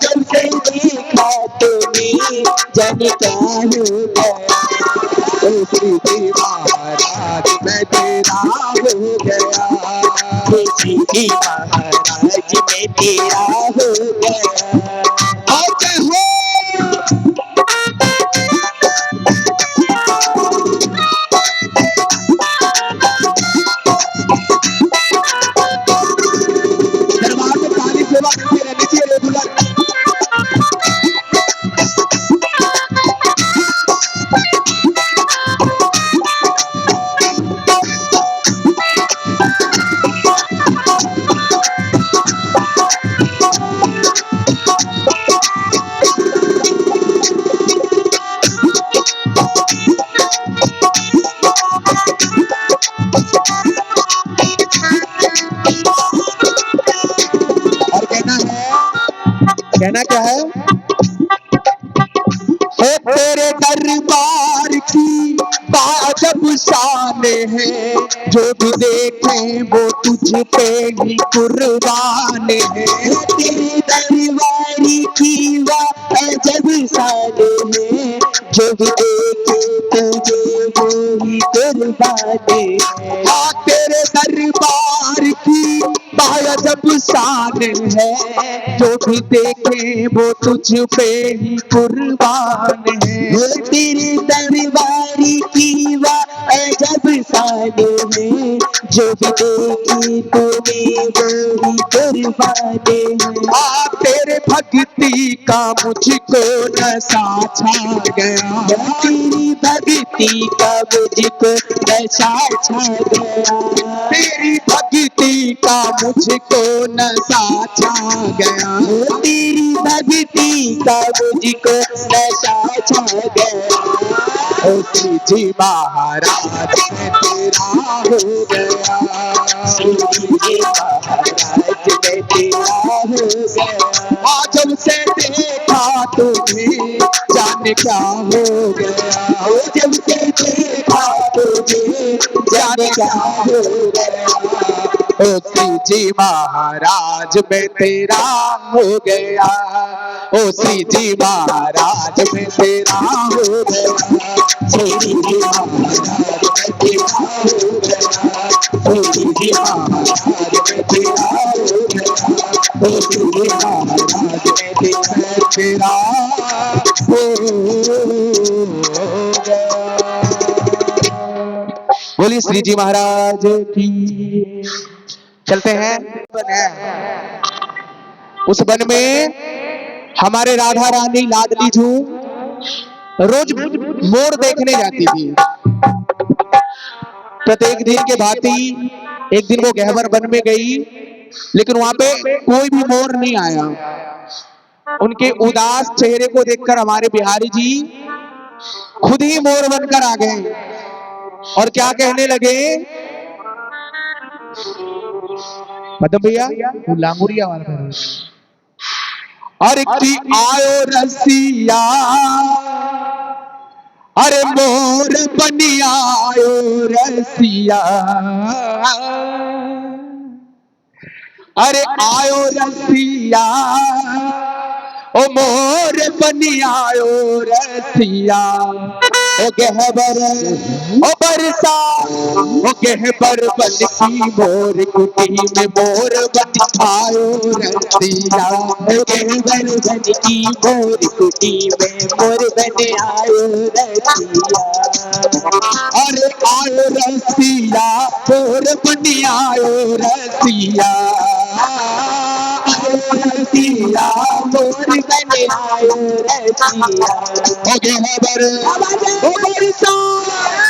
जब से देखा तुम्हें जाने क्या हो गया। ओ श्री जी महाराज मैं तेरा हो गया। जी महाराज मैं तेरा हो गया। और कहो दरबार में पानी सेवा करती रहनी चाहिए रेगुलर। और कहना क्या है, ओ तेरे दरबार की बाजब शान है, जो भी देखे वो तुझ पे ही कुर्बान है। तेरे दरबारी की अजब शान है, जो भी देखे तुझे वो ही कुर्बान है। हाँ तेरे दरबार की बाजब शान है, जो भी देखे वो तुझ पे ही कुर्बान है। वो तेरे दरबारी की अजब शान है, जो भी देखे तुम्हें वो ही कुर्बान है। हाँ तेरे भक्ति का मुझको नशा छा गया, तेरी भक्ति का मुझको नशा छा गया। तेरी भक्ति भक्ति का मुझको नशा छा गया, तेरी भक्ति का मुझको नशा छा गया। ओ श्री जी महाराज मैं तेरा हो गया, श्री जी महाराज मैं तेरा हो गया। जब से देखा तुम्हें जाने क्या हो गया, जब से देखा तुझे जाने क्या हो गया। ओ श्री जी महाराज मैं तेरा हो गया, ओ श्री जी महाराज मैं तेरा हो गया, श्री जी महाराज मैं तेरा हो गया। श्री जी महाराज मैं तेरा हो गया। श्री जी महाराज मैं तेरा हो गया। बोलिए श्री जी महाराज की। चलते हैं वन है। उस वन में हमारे राधा रानी लाडली जू रोज मोर देखने जाती थी। प्रत्येक दिन के भांति एक दिन वो गहवर वन में गई, लेकिन वहां पे कोई भी मोर नहीं आया। उनके उदास चेहरे को देखकर हमारे बिहारी जी खुद ही मोर बनकर आ गए और क्या कहने लगे, मतलब भैया वो लांगुरिया वाला अरे की आयो रसिया, अरे मोर बनी आयो रसिया, अरे आयो रसिया, ओ मोर बनी आयो रसिया, ओ गहबर ओ बरसा, ओ गहबर बन की मोर कुटी में मोर बन आयो रसिया, ओ गहबर बन की मोर कुटी में मोर बन आयो रसिया। अरे आयो रसिया मोर बनी आयो रसिया, रसिया मोर बन आयो रसिया। ओ गहबर ओ बरसा,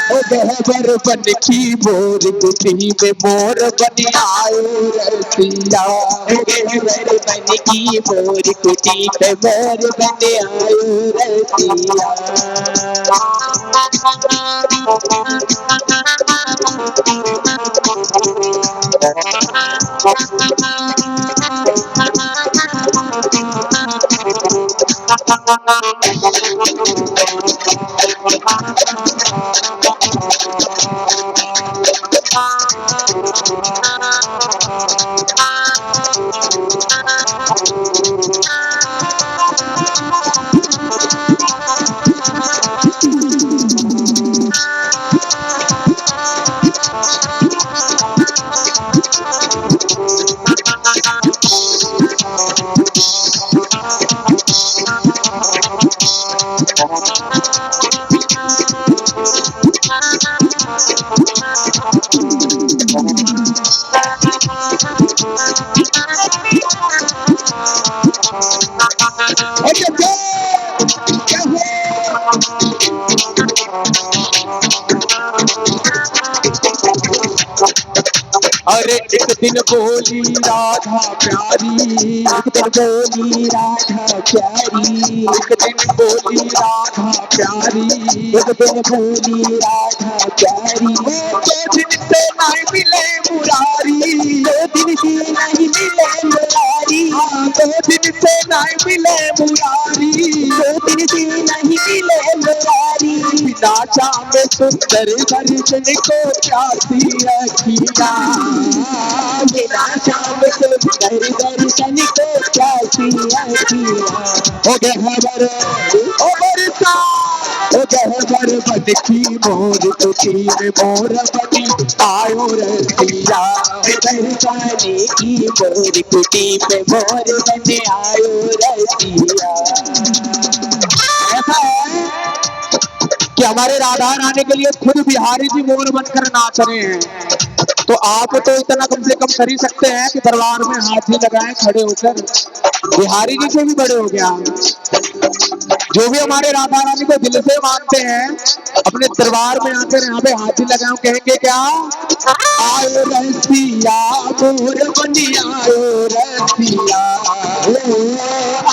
ओ गहबर बन की मोर कुटी में मोर बनी आयो रसिया, ओ गहबर बन की मोर कुटी में मोर बन आयो रसिया। अरे एक दिन बोली राधा प्यारी, एक दिन बोली राधा प्यारी, एक दिन बोली राधा प्यारी, एक दिन बोली राधा प्यारी। दो दिन से नहीं मिले मुरारी, दो दिन से नहीं मिले मुरारी, दो दिन से नहीं मिले मुरारी, दो दिन से नहीं मिले मुरारी। बिना चाहे सुंदर दर्शन को प्यासी रखिया, बिना शाम सुंदर दर्शन को प्यासी रखिया। ओ गहबर ओ बरसा, ओ गहबर बन की मोर कुटी में मोर बनी आयो रसिया, बरसाने की मोर कुटी पे मोर बन आयो रसिया। ऐसा है कि हमारे राधा रानी के लिए खुद बिहारी जी मोर बनकर नाच रहे हैं, तो आप तो इतना कम से कम कर ही सकते हैं कि दरबार में हाथ ही लगाएं खड़े होकर। बिहारी जी से भी बड़े हो गया। जो भी हमारे राधा रानी को दिल से मानते हैं अपने दरबार में आकर यहाँ पे हाजिर लगाओ, कहेंगे क्या? आयो रसिया मोर बनिया, आयो रसिया,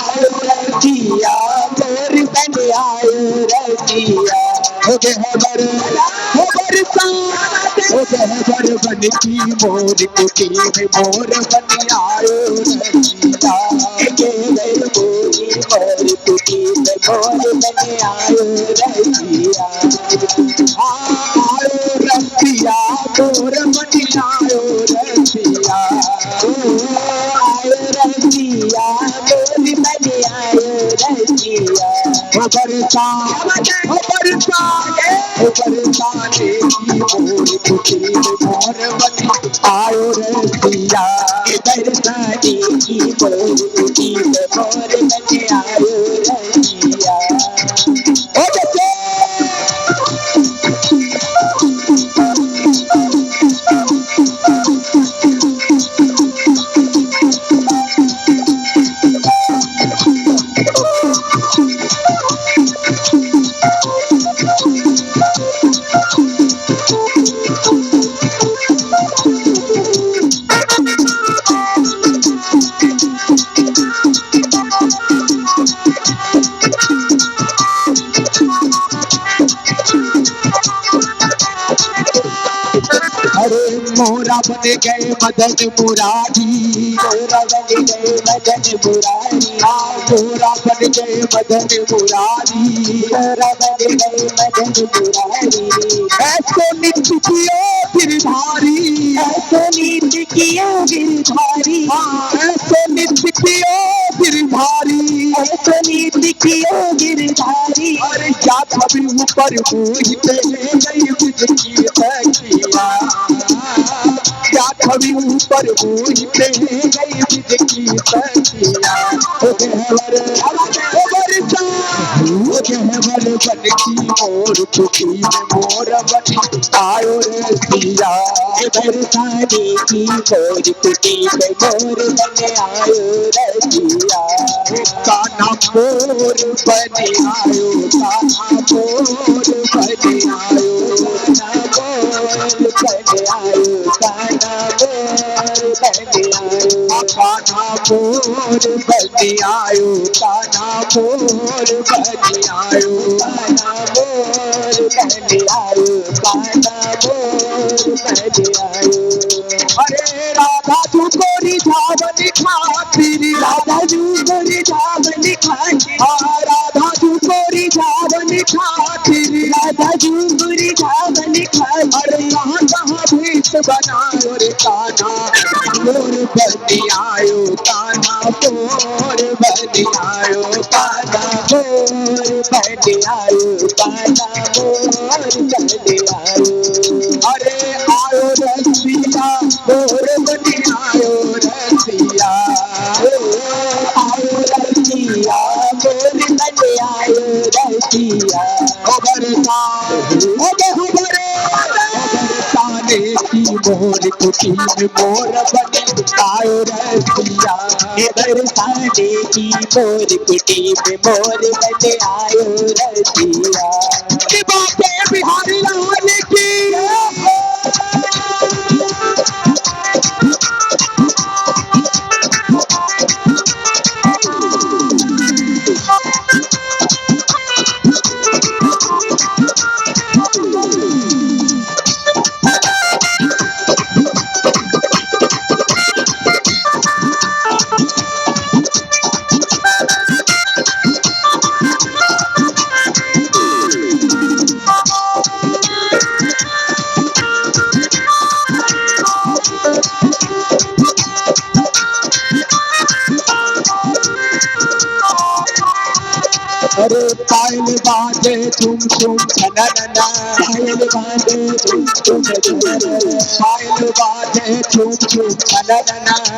आयो रसिया मोर बनिया, आयो रसिया। हो गहबर बरसात, हो गहबर बन की मोर कुटी में मोर बनिया, आयो रसिया। केवल मोरी मोर कुटी में मोर बने आयो रसिया। आयो रसिया मोर बनिया, आयो रसिया। आयो रसिया मोर बने आयो रसिया। हो बरसात, हो बरसात, हो बरसाने की मोर कुटी में मोर बनी, आयो रसिया। बरसाने की मोर कुटी में मोर बने आयो रसिया। ओ बच्चे अरे मोरा बन गए मदन मुरारी, मोरा बन गए मदन मुरारी, मोरा बन गए मदन मुरारी। मोरा बन गए मदन मुरारी। ऐसो नित्य कियो गिरधारी, ऐसो नीति किया गिरधारी, ऐसो नित्य कियो गिरधारी। ऐसो नीति किया गिरधारी। अरे क्या कभी ऊपर मोहित ले गई बुझ की सखिया, क्या कभी ऊपर मोहित ले गई बुझ की सखिया। हो गहवर बरसा, हो गहवर बन की मोर कुटी में मोर बनी, आयो रसिया। बरसाने की मोर कुटी में मोर बने आयो रसिया। कान्हा मोर बने आयो, कान्हा मोर बने आयो, कान्हा मोर बने आयो, कान्हा मोर बने आयो। कान्हा मोर बने आयो, कान्हा मोर बने आयो, कान्हा मोर बने आयो, कान्हा मोर बने आयो। अरे राधा तू को रिझावन खातिर, राधा जू को रिझावन खातिर, राधा तू को रिझावन खातिर, राधा जू को रिझावन खातिर। अरे कहाँ कहाँ भेष बनायो रे कान्हा मोर बने आयो, कान्हा मोर बने आयो, कान्हा मोर बने आयो, कान्हा मोर बने आयो। अरे आयो रसिया मोर बने आयो रसिया। आयो रसिया मोर बने आयो रसिया। ओ बरसाने की मोर कुटी में मोर बने आयो रसिया। बरसाने की मोर कुटी में मोर बने आयो रसिया। बापे बिहारी लाल की अरे पायल बाजे तुम छनना, पायल बाजे तुम छनना, पायल बाजे तुम छनना,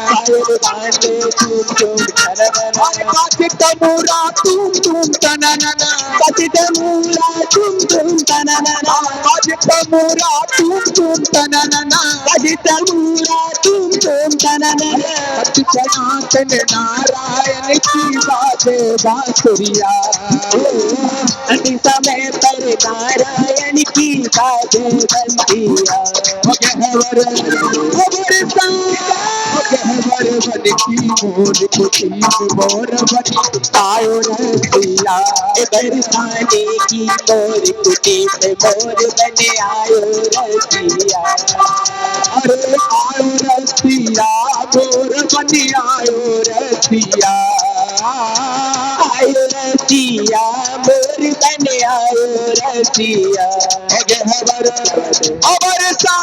पायल बाजे तुम छनना। अरे काची तमूरा तुम तननना, काची तमूरा तुम तननना, काची तमूरा तुम तननना, काची तमूरा तुम तननना। सच सनातन नारायण की बाजे बांसुरिया, अंतिम समय पर नारायण की बाजे बंसिया। गहवर गहवर सा गहवर बन की मोर खुशी में मोर बन आयो रसिया, बरसाने की मोर कुटी पे मोर बने आयो रसिया। अरे आयो रसिया मोर बन आयो रसिया, आयो रसिया मोर बने आयो रसिया। गहवर अवर सा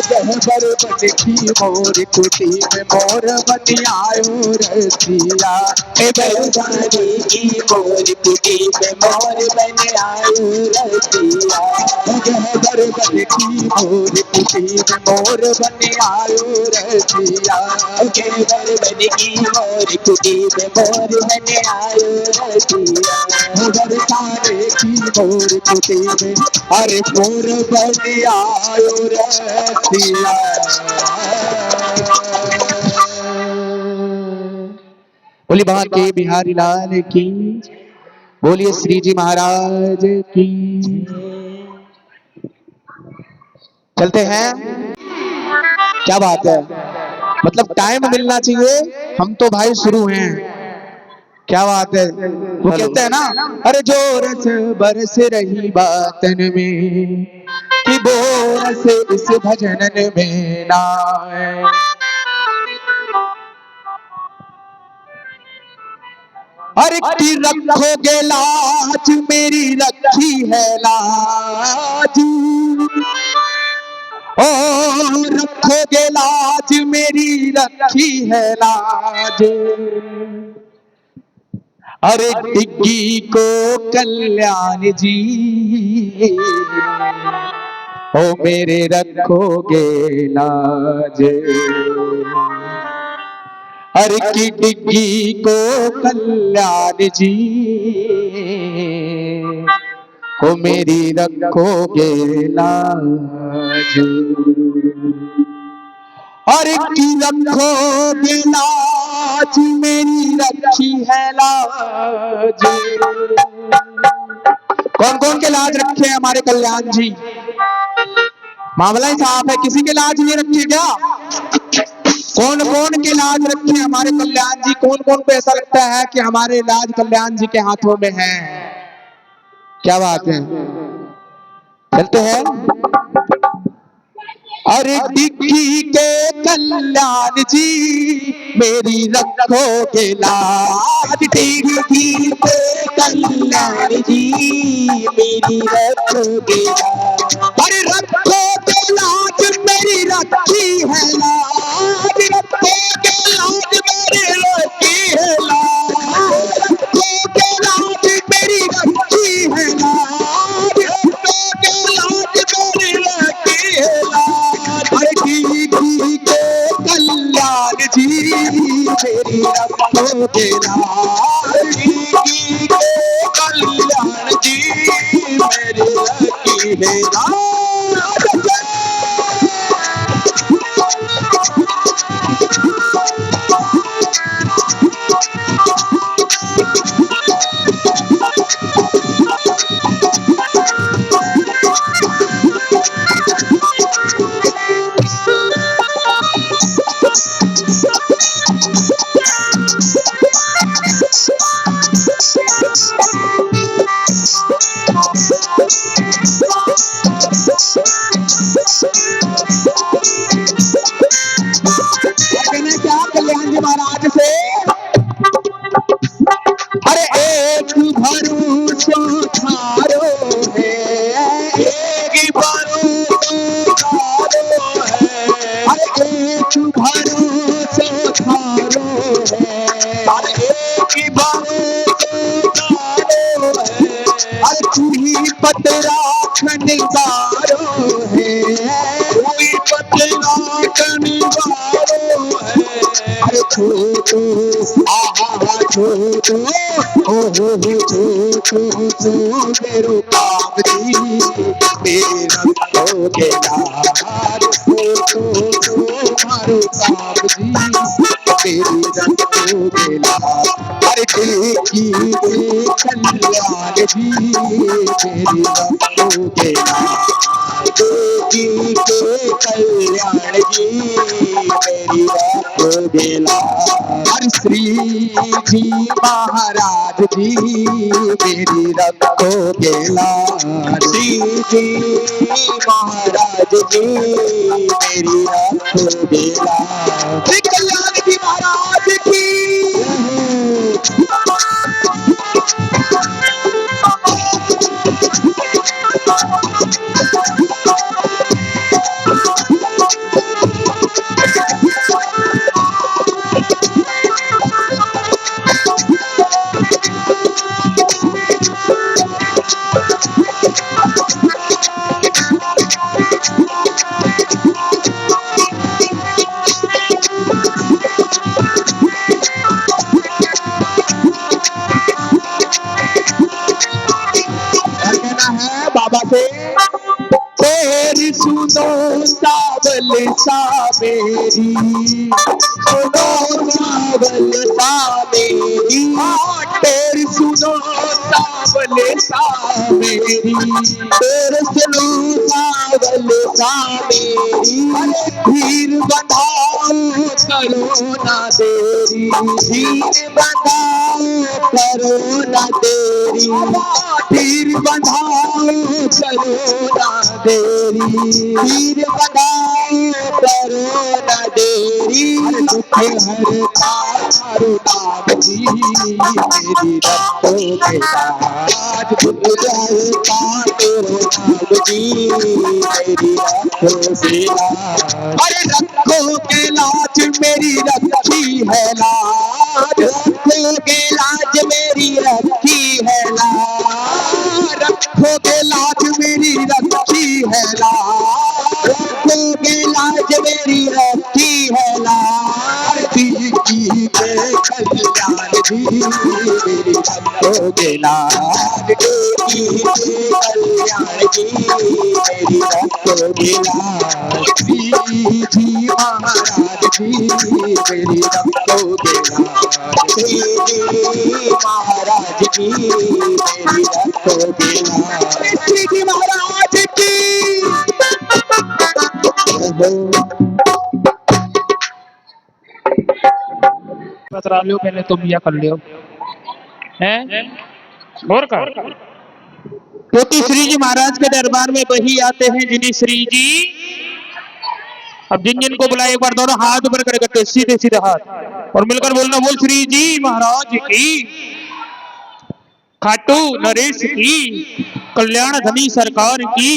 गहवर बन की मोर खुशी में मोर बन आयो रसिया, बरसाने की मोर कुटी पे मोर बने आयो रसिया। गहवर बन की मोर खुशी में मोर बन आयो रसिया, गहवर बन की मोर कुटी पे मोर बने आयो रसिया। बरसाने की मोर खुशी में अरे मोर बन आयो रसिया। बोली बाहर के बिहारी लाल की, बोलिए श्री जी महाराज की। चलते हैं, क्या बात है, मतलब टाइम मिलना चाहिए, हम तो भाई शुरू हैं, क्या बात है। वो कहते हैं ना, अरे जो रस बरस रही बातन में कि वो रस इस भजनन में ना है। अरे की रखोगे लाज मेरी रखी है लाज, ओ रखोगे लाज मेरी रखी है लाज, अरे डिग्गी को कल्याण जी ओ मेरे रखोगे लाज, अरे की डिग्गी को कल्याण जी ओ मेरी रखोगे लाज, अरे की रखोगे लाज मेरी रखी है लाज। कौन कौन के लाज रखे हैं हमारे कल्याण जी? मामला ही साफ है, किसी के लाज नहीं रखे क्या? कौन कौन के लाज रखे हमारे कल्याण जी? कौन कौन को ऐसा लगता है कि हमारे लाज कल्याण जी के हाथों में है? क्या बात है, चलते हैं। अरे डिग्गी के कल्याण जी मेरी रखोगे लाज, डिग्गी के कल्याण जी मेरी रखोगे लाज। अरे रखोगे लाज मेरी रखी है लाज, रखोगे लाज मेरी रखी है लाज, रखोगे लाज मेरी रखी है लाज, रखोगे लाज मेरी रखी है लाज। अरे डिग्गी के कल्याण जी मेरी रखोगे लाज, डिग्गी के कल्याण जी मेरी रखी है लाज। क्या कल्याण जी महाराज से, अरे एक भरोसा थारो है, एक भरोसा थारो है, अरे एक भरोसा थारो है, अरे एक भरोसा थारो है, अरे तू ही पतरा खनिगारो है, तू ही पतरा खनिगारो है, अरे छोट आहा छो मेरो काम जी मेरे रखो के लाज मारो काम जी मेरी रखो के लाज अरे देखी कल्याण जी मेरी रखो के लाज जी के कल्याण जी मेरी रखो के लाज हर श्री जी महाराज जी मेरी रखो के लाज श्री जी महाराज जी मेरी रखो के लाज श्री कल्याण जी महाराज की बाबा से तेरी सुनो सावल सा मेरी सुनो सावल सा मेरी तेरी सुनो सावल सा मेरी तेरे सुनो सावल सा मेरी धीर बंधाओ करो ना देरी धीर बंधाओ करो ना देरी धीर बंधाओ करो ना देरी धीर बंधाओ करो ना देरी दुख हरता हरो नाम जी मेरी रखो के लाज दुख हरता तेरो नाम जी मेरी रखो के लाज अरे रखो के लाज मेरी रखी है लाज रखो के लाज मेरी रखी है लाज रखो के लाज मेरी रखी है लाज रखो के लाज मेरी रखी है लाज की के कल्याण जी मेरी रखो के लाज की के कल्याण जी मेरी रखो के लाज श्री जी महाराज जी मेरी रखो के लाज श्री जी महाराज जी मेरी रखो के लाज श्री जी महाराज की बतरा लियो पहले तो बिया कर लियो हैं और का क्योंकि श्री जी महाराज के दरबार में वही आते हैं जिन्हें श्री जी अब जिन जिन को बुलाए एक बार दोनों हाथ ऊपर करके सीधे सीधे हाथ और मिलकर बोलना बोल श्री जी महाराज की खाटू नरेश की कल्याण धनी सरकार की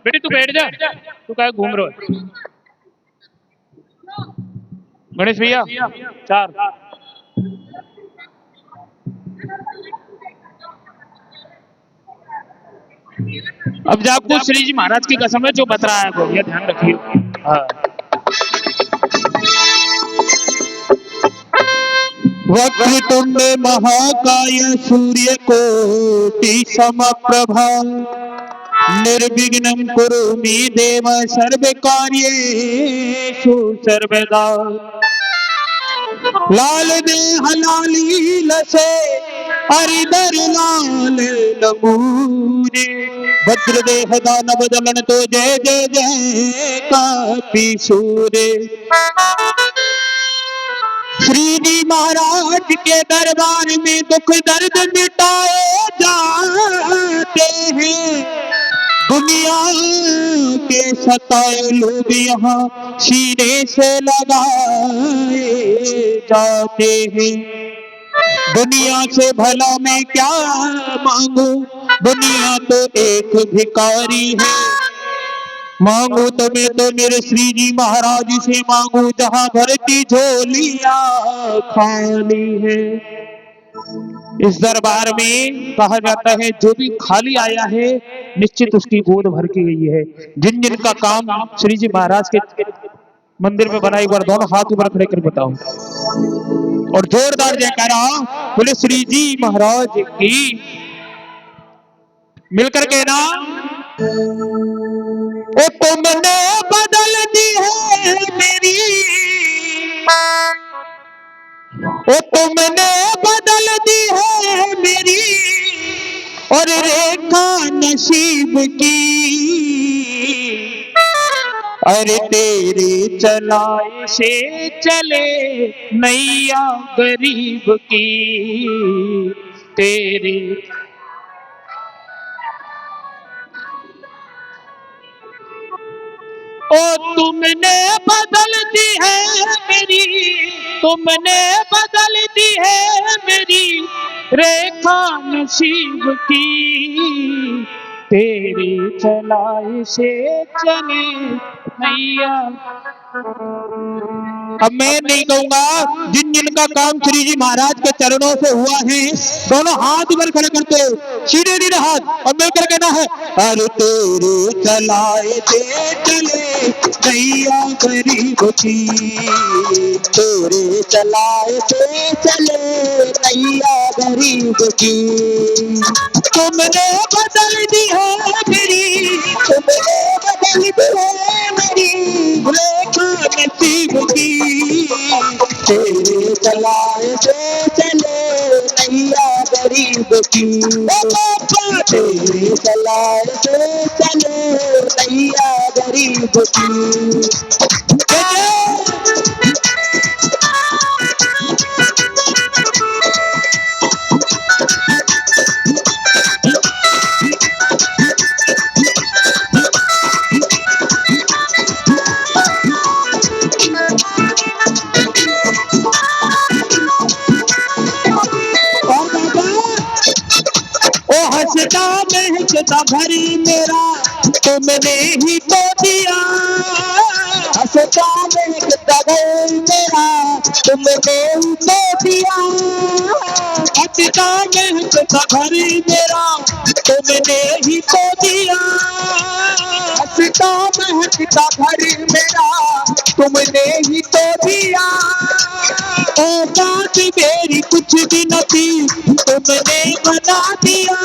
बेटे तू बैठ जा तू क्या घूम रहा है गणेश भैया चार अब जब आपको श्री जी महाराज की कसम है जो बता रहा है वो ये ध्यान रखिए हाँ वक्रतुंड महाकाय सूर्य कोटि समप्रभा निर्विघ्नं कुरु मे देव सर्व कार्येषु सर्वदा लाल देह लाली लसे हरिधर लाल नमूरे भद्र देह दानव दलन तो जय जय जय कापी सूरे श्री जी महाराज के दरबार में दुख दर्द मिटाए जाते हैं दुनिया के सताए लोग यहाँ सीने से लगाए जाते हैं दुनिया से भला मैं क्या मांगू दुनिया तो एक भिखारी है मांगू तो मैं तो मेरे श्री जी महाराज से मांगू जहाँ भरती झोलियां खाली है इस दरबार में कहा जाता है जो भी खाली आया है निश्चित उसकी गोद भर के गई है जिन जिन का काम श्री जी महाराज के मंदिर में बनाई, एक बार दोनों हाथ ऊपर खड़े कर बताओ और जोरदार जयकारा बोले श्री जी महाराज की। मिलकर के ना, ओ तुमने बदल दी है मेरी, ओ तुमने बदल दी है मेरी और रेखा नसीब की। अरे तेरे चलाए से चले नैया गरीब की, तेरे ओ तुमने बदल दी है मेरी, तुमने बदल दी है मेरी रेखा नसीब की। तेरे चलाए से चले नैया। अब मैं नहीं कहूंगा, जिन जिनका काम श्री जी महाराज के चरणों से हुआ है दोनों हाथ ऊपर खड़े करते सीधे सीधे हाथ और मिलकर कहना है, अरे तेरे चलाए से चले नैया गरीब की, तेरे चलाए से चले नैया गरीब की। तुमने बदल दी है मेरी, तुमने बदल दी है मेरी रेखा नसीब की। तेरे चलाए से चले नैया गरीब की। तेरे चलाए से चले नैया गरीब की। हंसता महकता भरी मेरा तुमने ही तो दिया, हंसता महकता घर मेरा तुमने ही तो दिया। हंसता महकता भरी मेरा तुमने ही तो दिया, हंसता महकता घर मेरा तुमने ही तो दिया। औकात मेरी कुछ भी न थी तुमने बना दिया,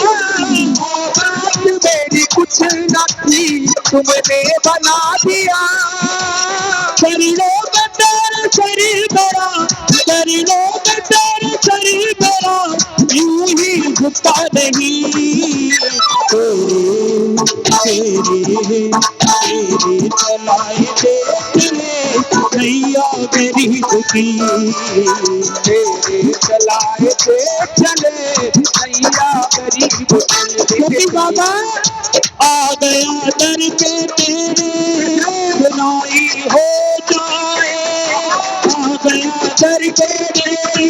औकात मेरी कुछ न थी तुमने बना दिया। शरीरों में तेरे शरीर मेरा, शरीरों में तेरे शरीर मेरा यूं ही झुकता नहीं। तेरे चलाए से चले नैया गरीब की, तेरे चलाए से चले नैया गरीब की। बाबा आ गया दर पे तेरे बुनाई हो जाए, आ गया दर पे तेरी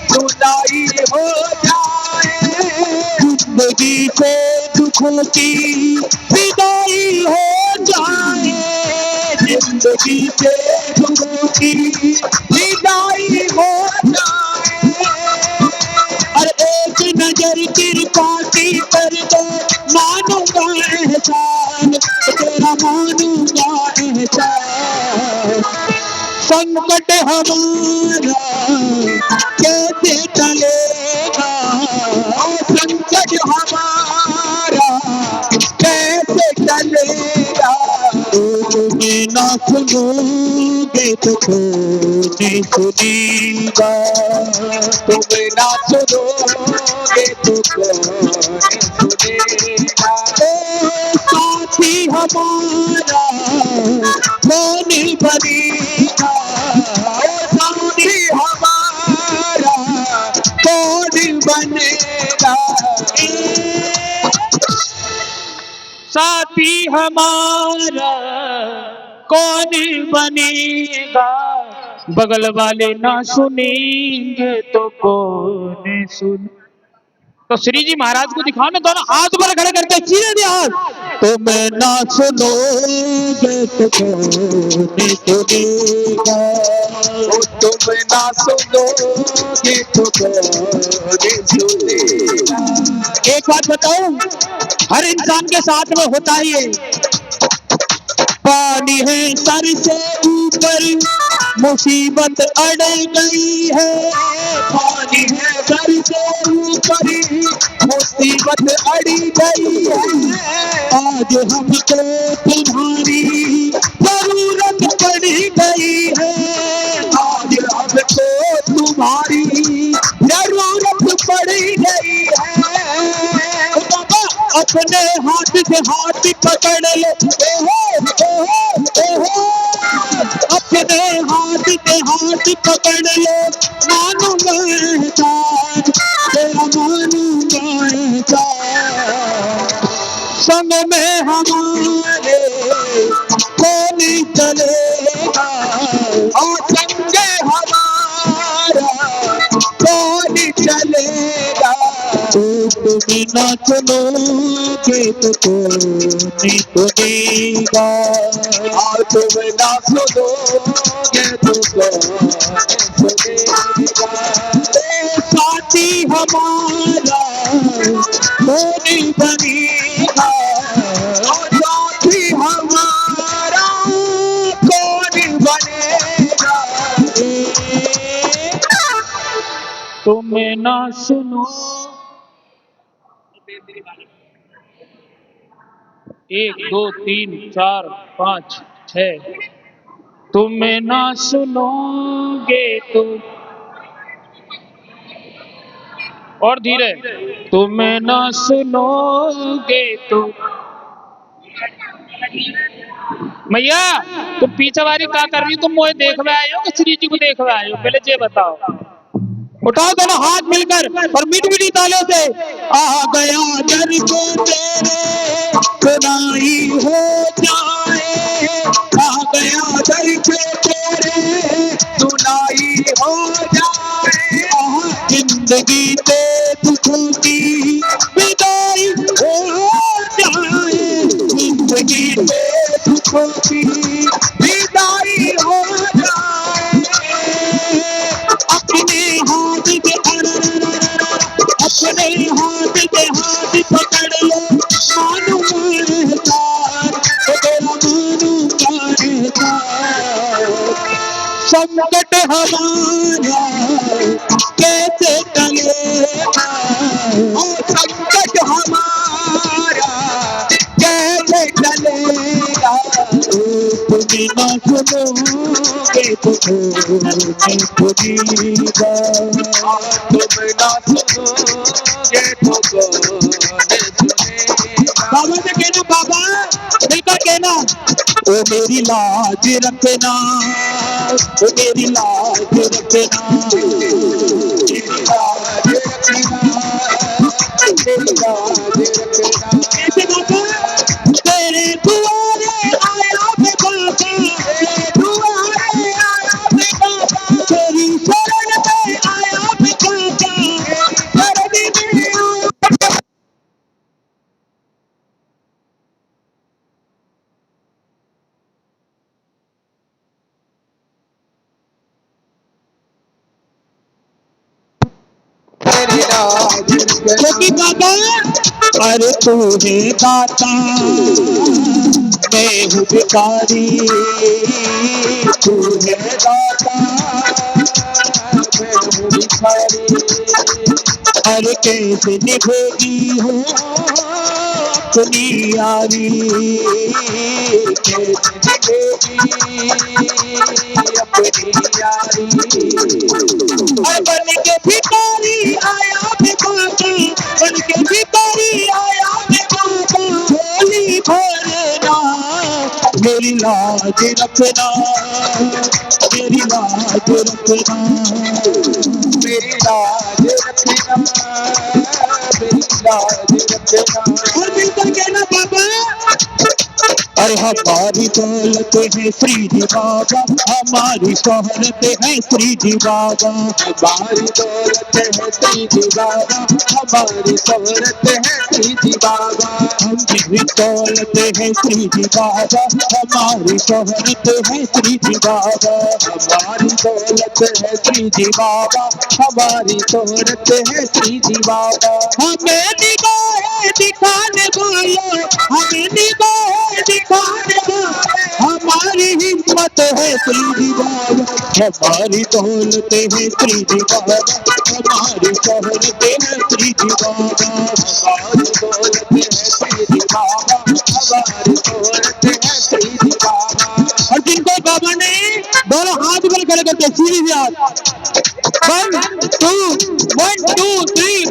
बुनाई हो जाए। जिंदगी से दुखों की विदाई हो जाए, जिंदगी से दुखों की विदाई हो जाए। अरे एक नजर कृपा की कर दो, मानूंगा एहसान तेरा, मानूंगा एहसान। संकट हमारा कैसे टलेगा, संकट हमारा कैसे चलेगा। तुम्हें ना सुनोगे तो कौन सुनेगा, तुम्हें ना सुनोगे तो कौन सुनेगा। साथी हमारा कौन बनेगा, साथी हमारा कौन बनेगा। साथी हमारा कौन बनेगा, बगल वाले ना सुनेंगे तो कौन सुन। तो श्री जी महाराज को दिखाओ ना, दोनों हाथ पर खड़े करके सीधे दे हाथ। तुम्हें ना सुनोगे तो कौन सुनेगा, तुम ना सुनोगे तो कौन सुनेगा। एक बात बताऊं, हर इंसान के साथ में होता ही है, पानी है सर से ऊपर, मुसीबत अड़ गई है। पानी है सर से ऊपर, मुसीबत अड़ गई है। आज हमको तुम्हारी जरूरत पड़ गई है। आज हमको तुम्हारी जरूरत पड़ गई है। बाबा अपने हाथ से हाथ पकड़ लो, अपने हाथ से हाथ पकड़ लो, मानूंगा एहसान तेरा, मानूंगा एहसान। संग में हमारे कौन चलेगा, और संग हमारा कौन चलेगा। तुम्हें ना सुनोगे तो कौन सुनेगा, और तुम ना सुनोगे तो कौन सुनेगा। साथी हमारा कौन बनेगा, साथी हमारा कौन बनेगा। तुम्हें ना सुनो, 1 2 3 4 5 6, तुम्हें ना सुनोगे तो, और धीरे, तुम्हें ना सुनोगे तो। मैया तुम पीछे वाली क्या कर रही हो? तुम मुझे देखने आए हो कि श्री जी को देखने आए हो? पहले ये बताओ। उठाओ दोनों हाथ मिलकर और मीठी तालियों से, आ गया दर को तेरे सुनाई हो जाए, आ गया दर को तेरे सुनाई हो जाए। जिंदगी से दुखों की विदाई हो जाए, जिंदगी से दुखों की विदाई हो जाए। अपने हाथ से अपने हाथ से हाथ पकड़ लो, मानूंगा एहसान तेरा, मानूंगा एहसान। संकट हमारा कैसे टलेगा, संकट हमारा कैसे टलेगा। तुम्हें ना सुनोगे तो कौन सुनेगा, तुम्हें ना सुनोगे तो कौन सुनेगा। बाबा से कहना, बाबा मिलकर कहना, ओ मेरी लाज रखना, ओ मेरी लाज रखना, मेरी लाज रखना, मेरी लाज रखना। कैसे बाबा? तेरे दुआरे आया मैं बाबा, तेरे दुआरे आया मैं बाबा, तेरी शरण में आया मैं बाबा, शरण में आया। क्योंकि बाबा अरे तू है दाता, मैं हूँ भिखारी, तू है दाता, मैं हूँ भिखारी। अरे कैसे निभेगी हो अपनी यारी, कैसे निभेगी अपनी यारी। बन के भिखारी आया भिखारी, बन के भिखारी आया भिखारी, झोली भरना मेरी लाज रखना, मेरी लाज रखना, मेरी लाज रखना, मेरी लाज रखना। और मिलकर कहना बाबा, अरे हमारी दौलत है श्री जी बाबा, हमारी शोहरत है श्री जी बाबा, हमारी दौलत है श्री जी बाबा, हमारी शोहरत है श्री जी बाबा। हमारी दौलत है श्री जी बाबा, हमारी शोहरत है श्री जी बाबा, हमारी दौलत है श्री जी बाबा, हमारी शोहरत है श्री जी बाबा। हमें निगाहें दिखाने वालों, हमें निगाहें दिखाने वाले, हमारी हिम्मत है श्री जी बाबा, हमारी दौलत है श्री जी बाबा, हमारी दौलत है श्री जी बाबा, हमारी दौलत है श्री जी बाबा, हमारी दौलत है श्री जी बाबा। और जिनको बाबा ने दोनों हाथ बल खड़े करके सीधी से हाथ 1 2 1 2 3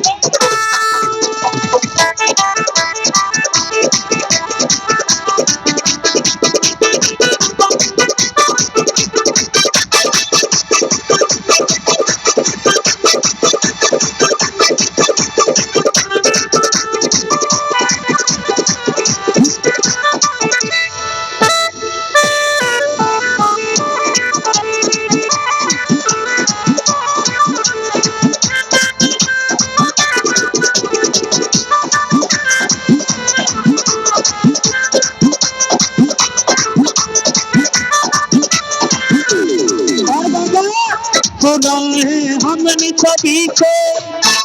सुना है हमने सभी को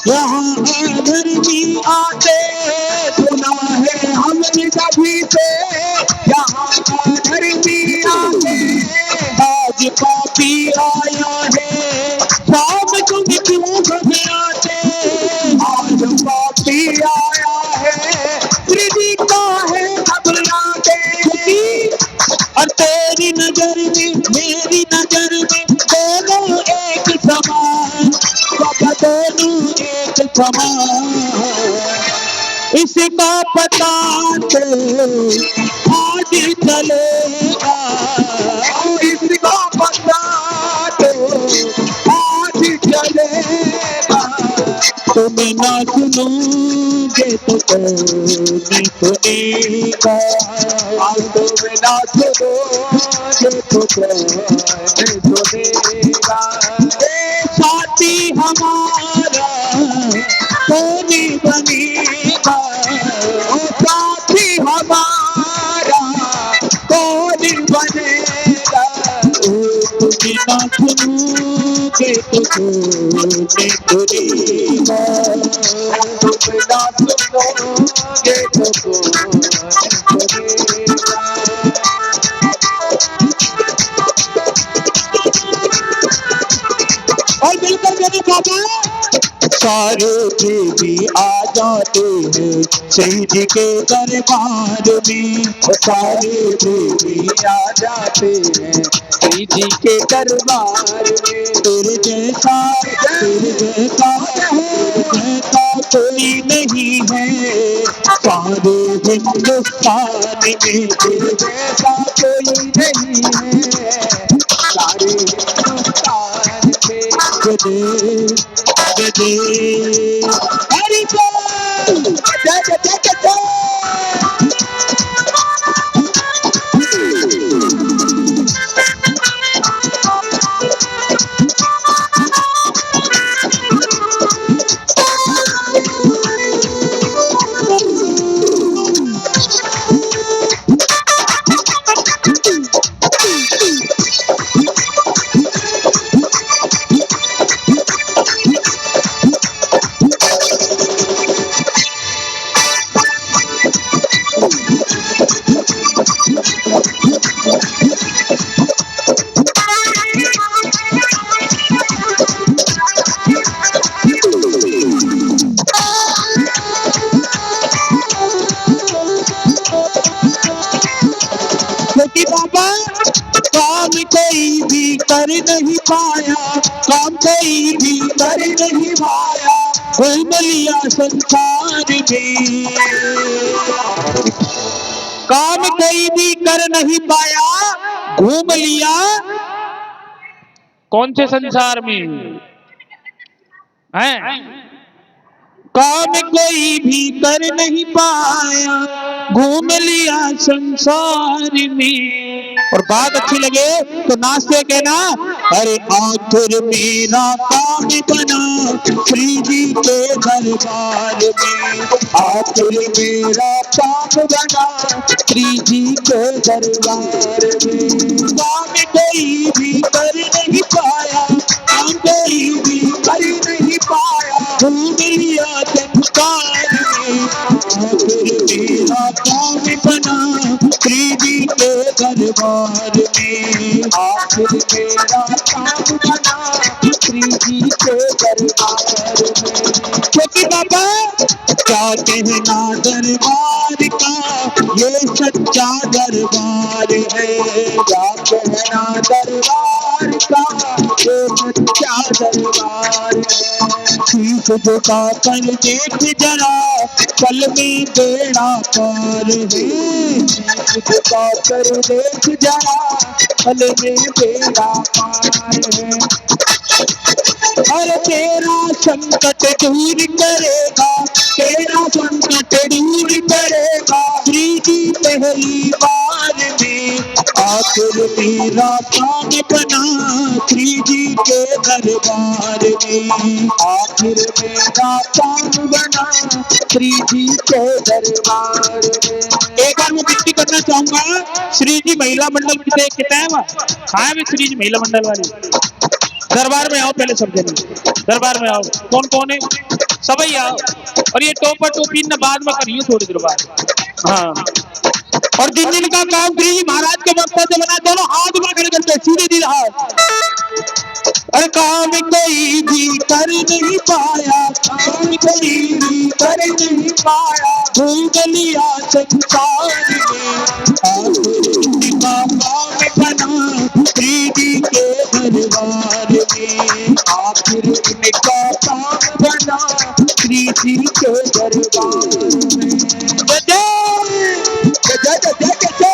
यहाँ घर भी आते, सुना है हमने सभी से यहाँ घर भी आते, आज पापी आया है शाम तुम क्यों घबराते, आज पापी आया है श्री जी का है घबराते। और तेरी नजर में मेरी नजर में दोनों एक समान, दोनों एक समान, इसका पता तो आज चलेगा, इसका पता तो आज चलेगा। तुम ना सुनोगे तो कौन सुनेगा, तुम ना सुनोगे तो कौन सुनेगा। साथी हमारा कौन बनेगा, साथी हमारा कौन बनेगा। तुम ना सुनोगे तो कौन सुनेगा, तुम ना सुनोगे तो कौन सुनेगा। और मिलकर मेरे बाबा सारे देवी आ जाते हैं श्री जी के दरबार में, सारे देवी आ जाते हैं श्री जी के दरबार में। तेरे जैसा कोई नहीं है सारे हिंदुस्तान में, तेरे जैसा कोई नहीं है सारे हिंदुस्तान में। जय हरि बोल, जय जय जय जय। क्योंकि बाबा काम कोई भी कर नहीं पाया, काम कोई भी कर नहीं पाया, घूम लिया संसार में। काम कोई भी कर नहीं पाया, घूम लिया कौन से संसार में है। काम कोई भी कर नहीं पाया, घूम लिया संसार में। और बात अच्छी लगे तो नाचते कहना, अरे आखिर मेरा काम बना श्री जी के दरबार में, आखिर मेरा काम बना श्री जी के दरबार में। काम कोई भी कर नहीं पाया, काम कोई भी कर नहीं पाया, घूम लिया संसार में। आखिर मेरा काम बना श्री जी के दरबार में। आखिर मेरा काम बना श्री जी के दरबार में। क्योंकि बाबा क्या कहना दरबार का, ये सच्चा दरबार है। क्या कहना दरबार का, ये सच्चा दरबार है। शीश झुका कर देख जरा, पल में बेड़ा पार है। शीश झुका कर देख जरा, पल में बेड़ा पार है। और तेरा संकट दूर करेगा, तेरा संकट दूर करेगा श्री जी पहली बार में। आखिर मेरा काम बना श्री जी के दरबार में। आखिर मेरा काम बना श्री जी के दरबार में। एक बार मैं विनती करना चाहूंगा, श्री जी महिला मंडल कितना है वहाँ, हाँ है श्री जी महिला मंडल वाले, दरबार में आओ पहले सब जने, दरबार में आओ। कौन कौन है, सभी आओ। और ये टोपा टोपी न बाद में करिए थोड़ी देर बाद। हाँ, और जिन जिन का काम श्री जी महाराज के वक्त से बना, दोनों हाथ में खड़े करते सीधे सीधे हाथ। अरे काम कोई भी कर नहीं पाया, काम कोई भी कर नहीं पाया, भूल लिया संसार में। आखिर का काम बना श्री जी के दरबार में। आखिर इनका काम बना श्री जी के दरबार में। जय जय जय जय जय।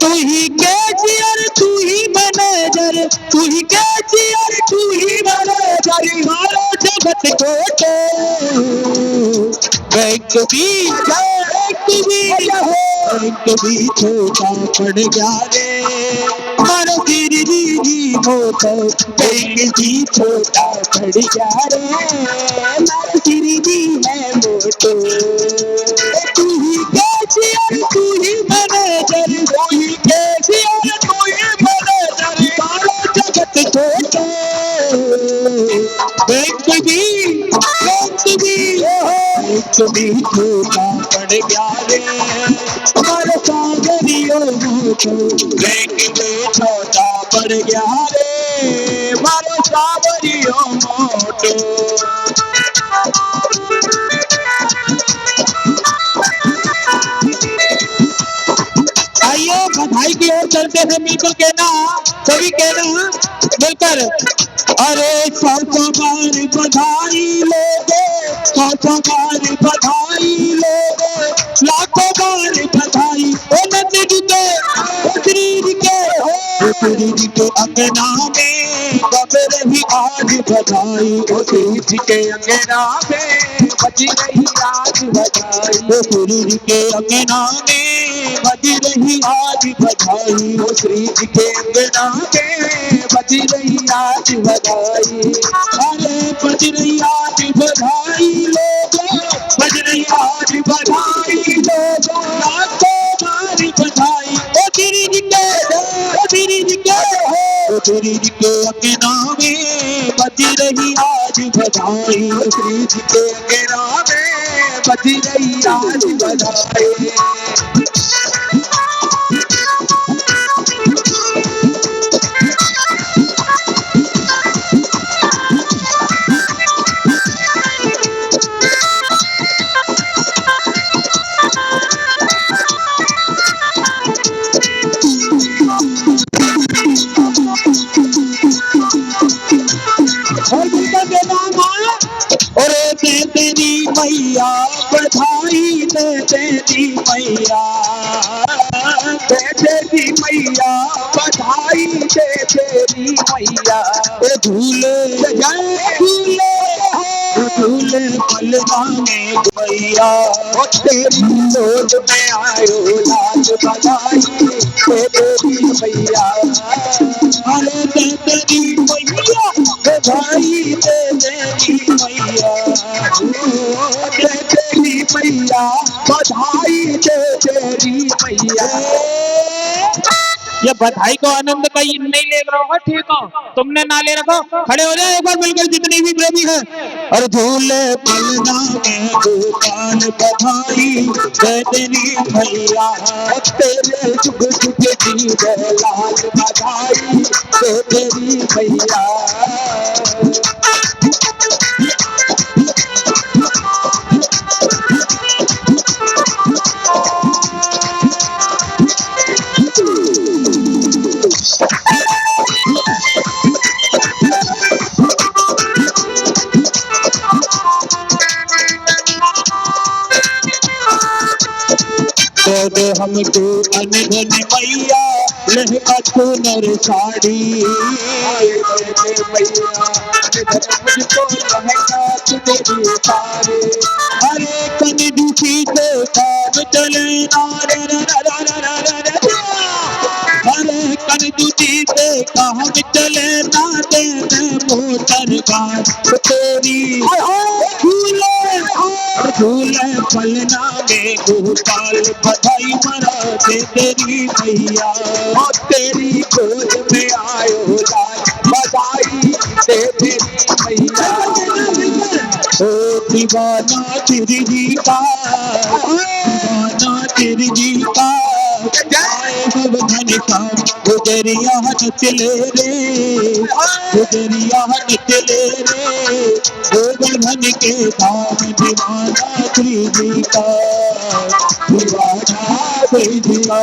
तू ही कैशियर, तू ही मैनेजर, तू ही कैशियर, तू ही मैनेजर, मारो जगत को तो। बैंक भी छोटा पड़ गया रे, मारो श्री जी मोटो। बैंक भी छोटा पड़ गया रे, मारो श्री जी है मोटो। तू ही कैशियर, तू ही मैनेजर, तू ही कैशियर, तू ही मैनेजर, मारो जगत को तो। बैंक भी छोटा पड़ गया रे, मारो सागरियों मोटो। बैंक भी छोटा पड़ गया रे, मारो सागरियों मोटो। आइए बधाई की ओर चलते हैं, मिलकर कहना, सभी कहना मिलकर। अरे 100 बार बधाई लोगे, 100 बार बधाई लोगे, लाखों बार बधाई। ओ नंद जी के, ओ श्री जी के, ओ श्री जी के अंगना में बज रही आज बधाई। ओ श्री जी के अंगना में बज रही आज बधाई। ओ श्री जी के अंगना में बज रही आज बधाई। ओ श्री जी के अंगना में बज रही आज बधाई। अरे बज रही आज बधाई लोगों, बज रही आज बधाई लोगों, लाखों बार बधाई। ओ श्री जी के, ओ श्री जी के, ओ श्री जी के अंगना में बज रही आज बधाई। ओ श्री जी के अंगना में बज रही आज बधाई। और तेरी मैया बधाई दे तेरी मैया, दे तेरी मैया, बधाई दे तेरी मैया। ओ झूले झूले झूले पलना में मैया, तेरी गोद में आयो लाल, बधाई दे तेरी मैया। अरे दे तेरी मैया, बधाई दे तेरी मैया, दे तेरी मैया, बधाई दे तेरी मैया। ये बधाई को आनंद कहीं नहीं ले रहा होगा, ठीक हो? तुमने ना ले रखो, खड़े हो जाए एक बार मिलकर जितने भी प्रेमी हैं। और झूले पलना में गोपाल, बधाई दे तेरी मैया, तेरे जुग जुग जीवे लाल, बधाई दे तेरी मैया। दे हमको अनधन मैया, लहका चुनर साड़ी, दे मैया अनधन मुझको, लहका चुनर साड़ी। हरे कन दुखी से काम चले नारे, हरे कन दुखी से काम चले ना, दे मोटर गाय तेरी। झूले पलना में गोपाल, बधाई मरा दे तेरी मैया, तेरी गोद में आयो लाल, बधाई दे तेरी मैया। ओ दीवाना तेरी जी का, दीवाना तेरी जी का, धन का गुजरिया चले रे, गुजरिया चले रे, गोवर्धन के धाम, दीवाना श्री जी का, दीवाना श्री जी का।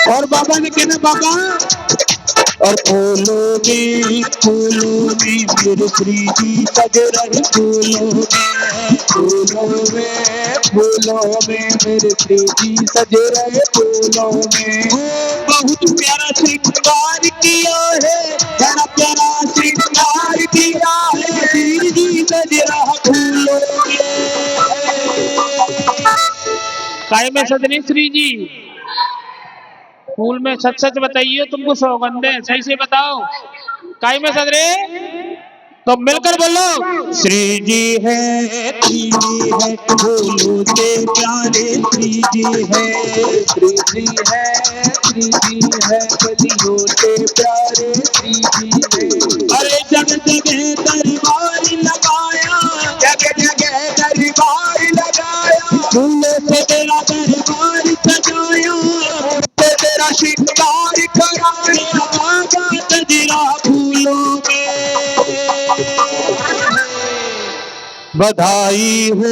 और बाबा ने कहना बाबा, और फूलों में मेरे श्री जी सज रहे, फूलों में मेरे श्री जी सज रहे, फूलों में बहुत प्यारा श्रृंगार किया है, बड़ा प्यारा श्रृंगार किया है, श्री जी सज रहा फूलों में। काय में सजने श्री जी? फूल में सच सच बताइए, तुमको सौगंध है, सही से बताओ, काय में सज रहे? तो मिलकर बोलो। श्री जी है, श्री जी है, फूलों से प्यारे श्री जी है, श्री जी है, श्री जी है, कलियों से प्यारे श्री जी है। अरे जगह जगह दरबार लगाया, जगह जगह दरबार लगाया, फूलों से तेरा दरबार सजाया, तेरा शिकार कराया, बाबा सजरा फूलों में। बधाई हो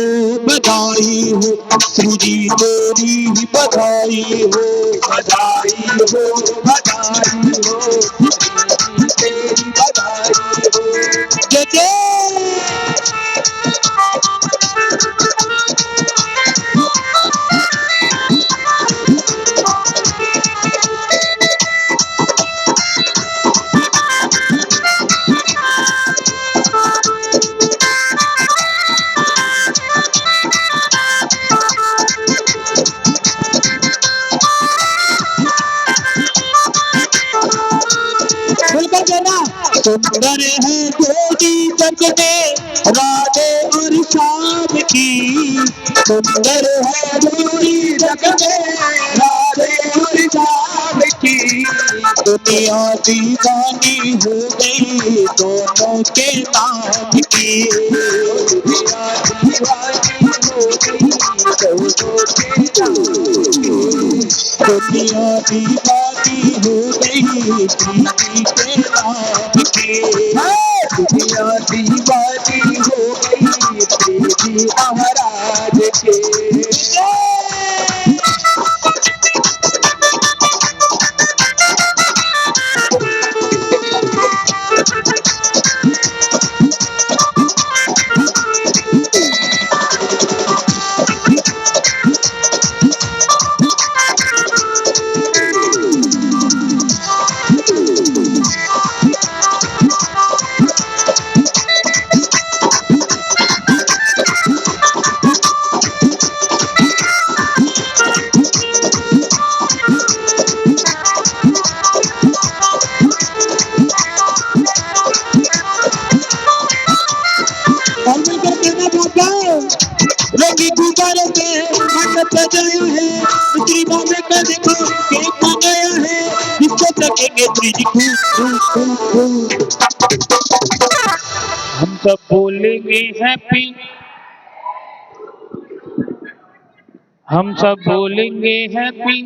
श्री जी तेरी बधाई हो, बधाई हो, बधाई हो, श्री जी तेरी बधाई हो। जय जय। सुंदर है जोड़ी जग में राधे और श्याम की, सुंदर है जोड़ी जग में राधे और श्याम की। दुनिया दीवानी हो गई दोनों के नाम की, दुनिया दीवानी हो गई दोनों के नाम की। दुनिया दीवानी हो गई श्री जी के नाम की। दुनिया दीवानी हो गई श्री जी महाराज के। और मिलकर कहना चाहता हूँ, रंगी गुब्बारे से मंडप सजाया है, मिस्त्री बाबे का देखो केक आ गया है, जिसको सकेंगे श्री जी हम सब बोलेंगे हैप्पी, हम सब बोलेंगे हैप्पी।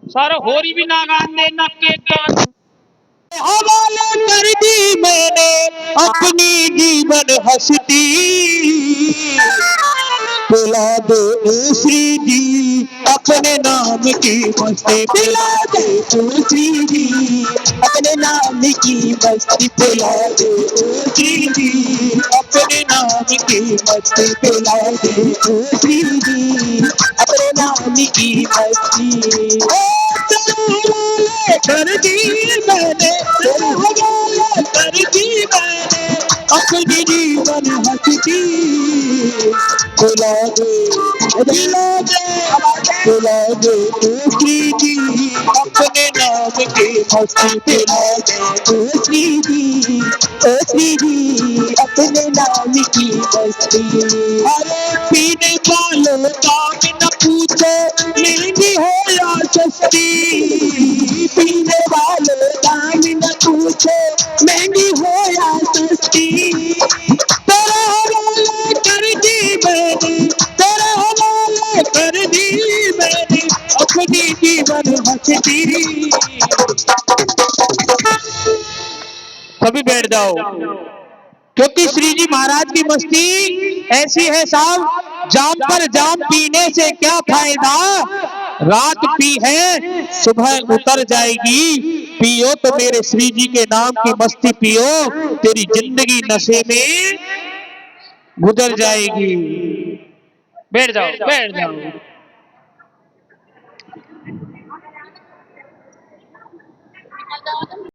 सारा होरी भी नागान दे ना केक का हवाले कर दी मैंने अपनी जीवन हस्ती, पिला दो श्री जी अपने नाम की मस्ती, पिला दो श्री जी अपने नाम की मस्ती, पिला दो श्री जी अपने नाम की मस्ती, पिला दो श्री जी अपने नाम की मस्ती। कर दी मैंने कर दी मैंने अपनी जीवन हस्ती, बुला दे बुला दे बुला दे श्री जी अपने नाम की मस्ती, बुला दे श्री जी अपने नाम की मस्ती। अरे पीने वालों काम न पूछो महंगी हो या सस्ती, पीने वालों दाम न पूछो महंगी हो या सस्ती, तेरा हवाले कर दी मैंने, तेरा हवाले कर दी मैंने अपनी जीवन हस्ती। सभी बैठ जाओ, क्योंकि श्री जी महाराज की मस्ती ऐसी है साहब, जाम पर जाम पीने से क्या फायदा, रात पी है सुबह उतर जाएगी, पियो तो मेरे श्री जी के नाम की मस्ती पियो, तेरी जिंदगी नशे में गुजर जाएगी। बैठ जाओ बैठ जाओ।